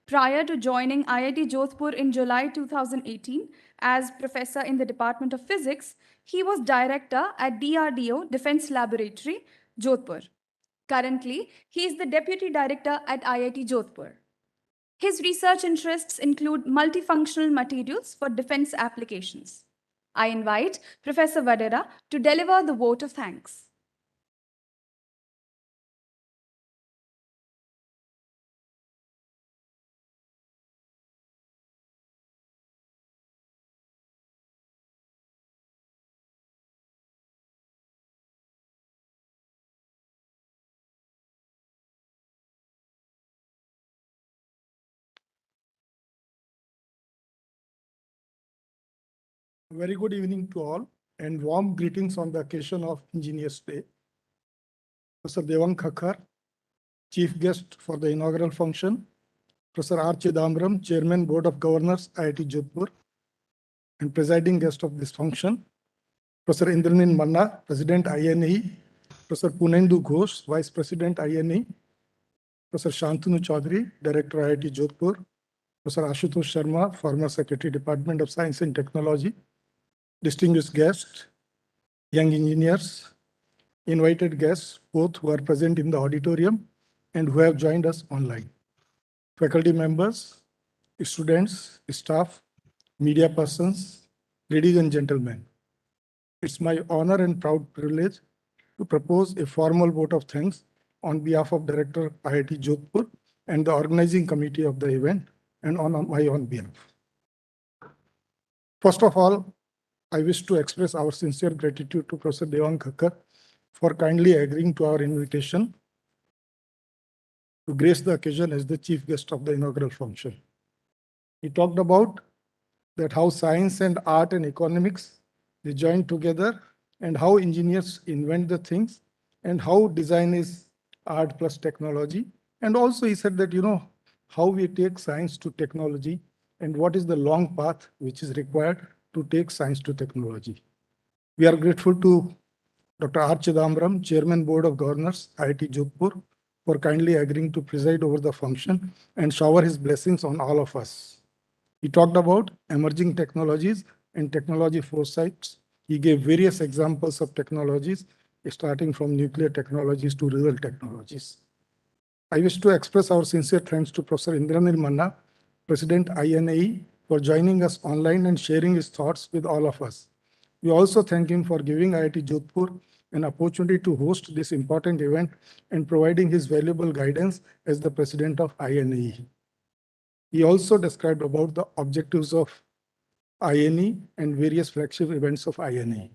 Prior to joining IIT Jodhpur in July 2018 as professor in the Department of Physics, he was director at DRDO Defense Laboratory, Jodhpur. Currently, he is the deputy director at IIT Jodhpur. His research interests include multifunctional materials for defense applications. I invite Professor Vadera to deliver the vote of thanks. Very good evening to all and warm greetings on the occasion of Engineers Day. Professor Devang Thakkar, Chief Guest for the inaugural function, Professor R. Chidambaram, Chairman, Board of Governors, IIT Jodhpur, and presiding guest of this function, Professor Indranin Manna, President INE, Professor Punendu Ghosh, Vice President INE, Professor Shantanu Chaudhary, Director IIT Jodhpur, Professor Ashutosh Sharma, former Secretary, Department of Science and Technology, distinguished guests, young engineers, invited guests, both who are present in the auditorium and who have joined us online, faculty members, students, staff, media persons, ladies and gentlemen. It's my honor and proud privilege to propose a formal vote of thanks on behalf of Director IIT Jodhpur and the organizing committee of the event and on my own behalf. First of all, I wish to express our sincere gratitude to Professor Devang Thakkar for kindly agreeing to our invitation to grace the occasion as the chief guest of the inaugural function. He talked about that how science and art and economics, they join together, and how engineers invent the things, and how design is art plus technology. And also he said that, how we take science to technology and what is the long path which is required to take science to technology. We are grateful to Dr. R. Chidambaram, Chairman, Board of Governors, IIT Jodhpur, for kindly agreeing to preside over the function and shower his blessings on all of us. He talked about emerging technologies and technology foresights. He gave various examples of technologies, starting from nuclear technologies to rural technologies. I wish to express our sincere thanks to Professor Indranin Manna, President INAE, for joining us online and sharing his thoughts with all of us. We also thank him for giving IIT Jodhpur an opportunity to host this important event and providing his valuable guidance as the president of INE. He also described about the objectives of INE and various flagship events of INE.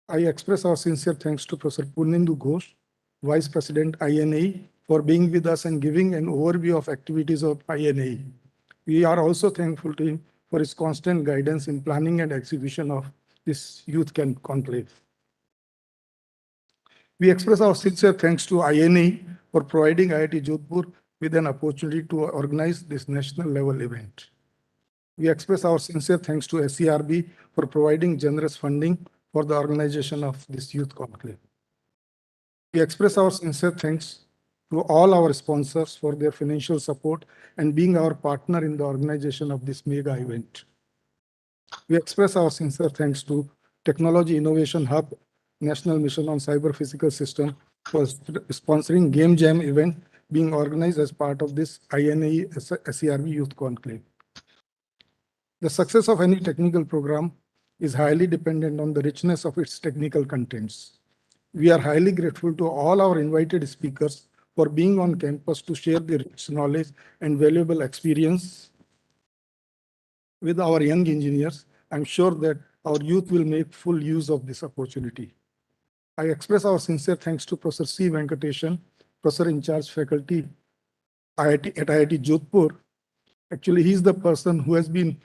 I express our sincere thanks to Professor Purnindu Ghosh, Vice President INE, for being with us and giving an overview of activities of INE. We are also thankful to him for his constant guidance in planning and execution of this youth conclave. We express our sincere thanks to INE for providing IIT Jodhpur with an opportunity to organize this national level event. We express our sincere thanks to SERB for providing generous funding for the organization of this youth conclave. We express our sincere thanks to all our sponsors for their financial support and being our partner in the organization of this mega event. We express our sincere thanks to Technology Innovation Hub, National Mission on Cyber Physical System, for sponsoring Game Jam event being organized as part of this INE SERB Youth Conclave. The success of any technical program is highly dependent on the richness of its technical contents. We are highly grateful to all our invited speakers for being on campus to share their rich knowledge and valuable experience with our young engineers. I'm sure that our youth will make full use of this opportunity. I express our sincere thanks to Professor C. Venkatesan, Professor in charge faculty at IIT Jodhpur. Actually, he's the person who has been,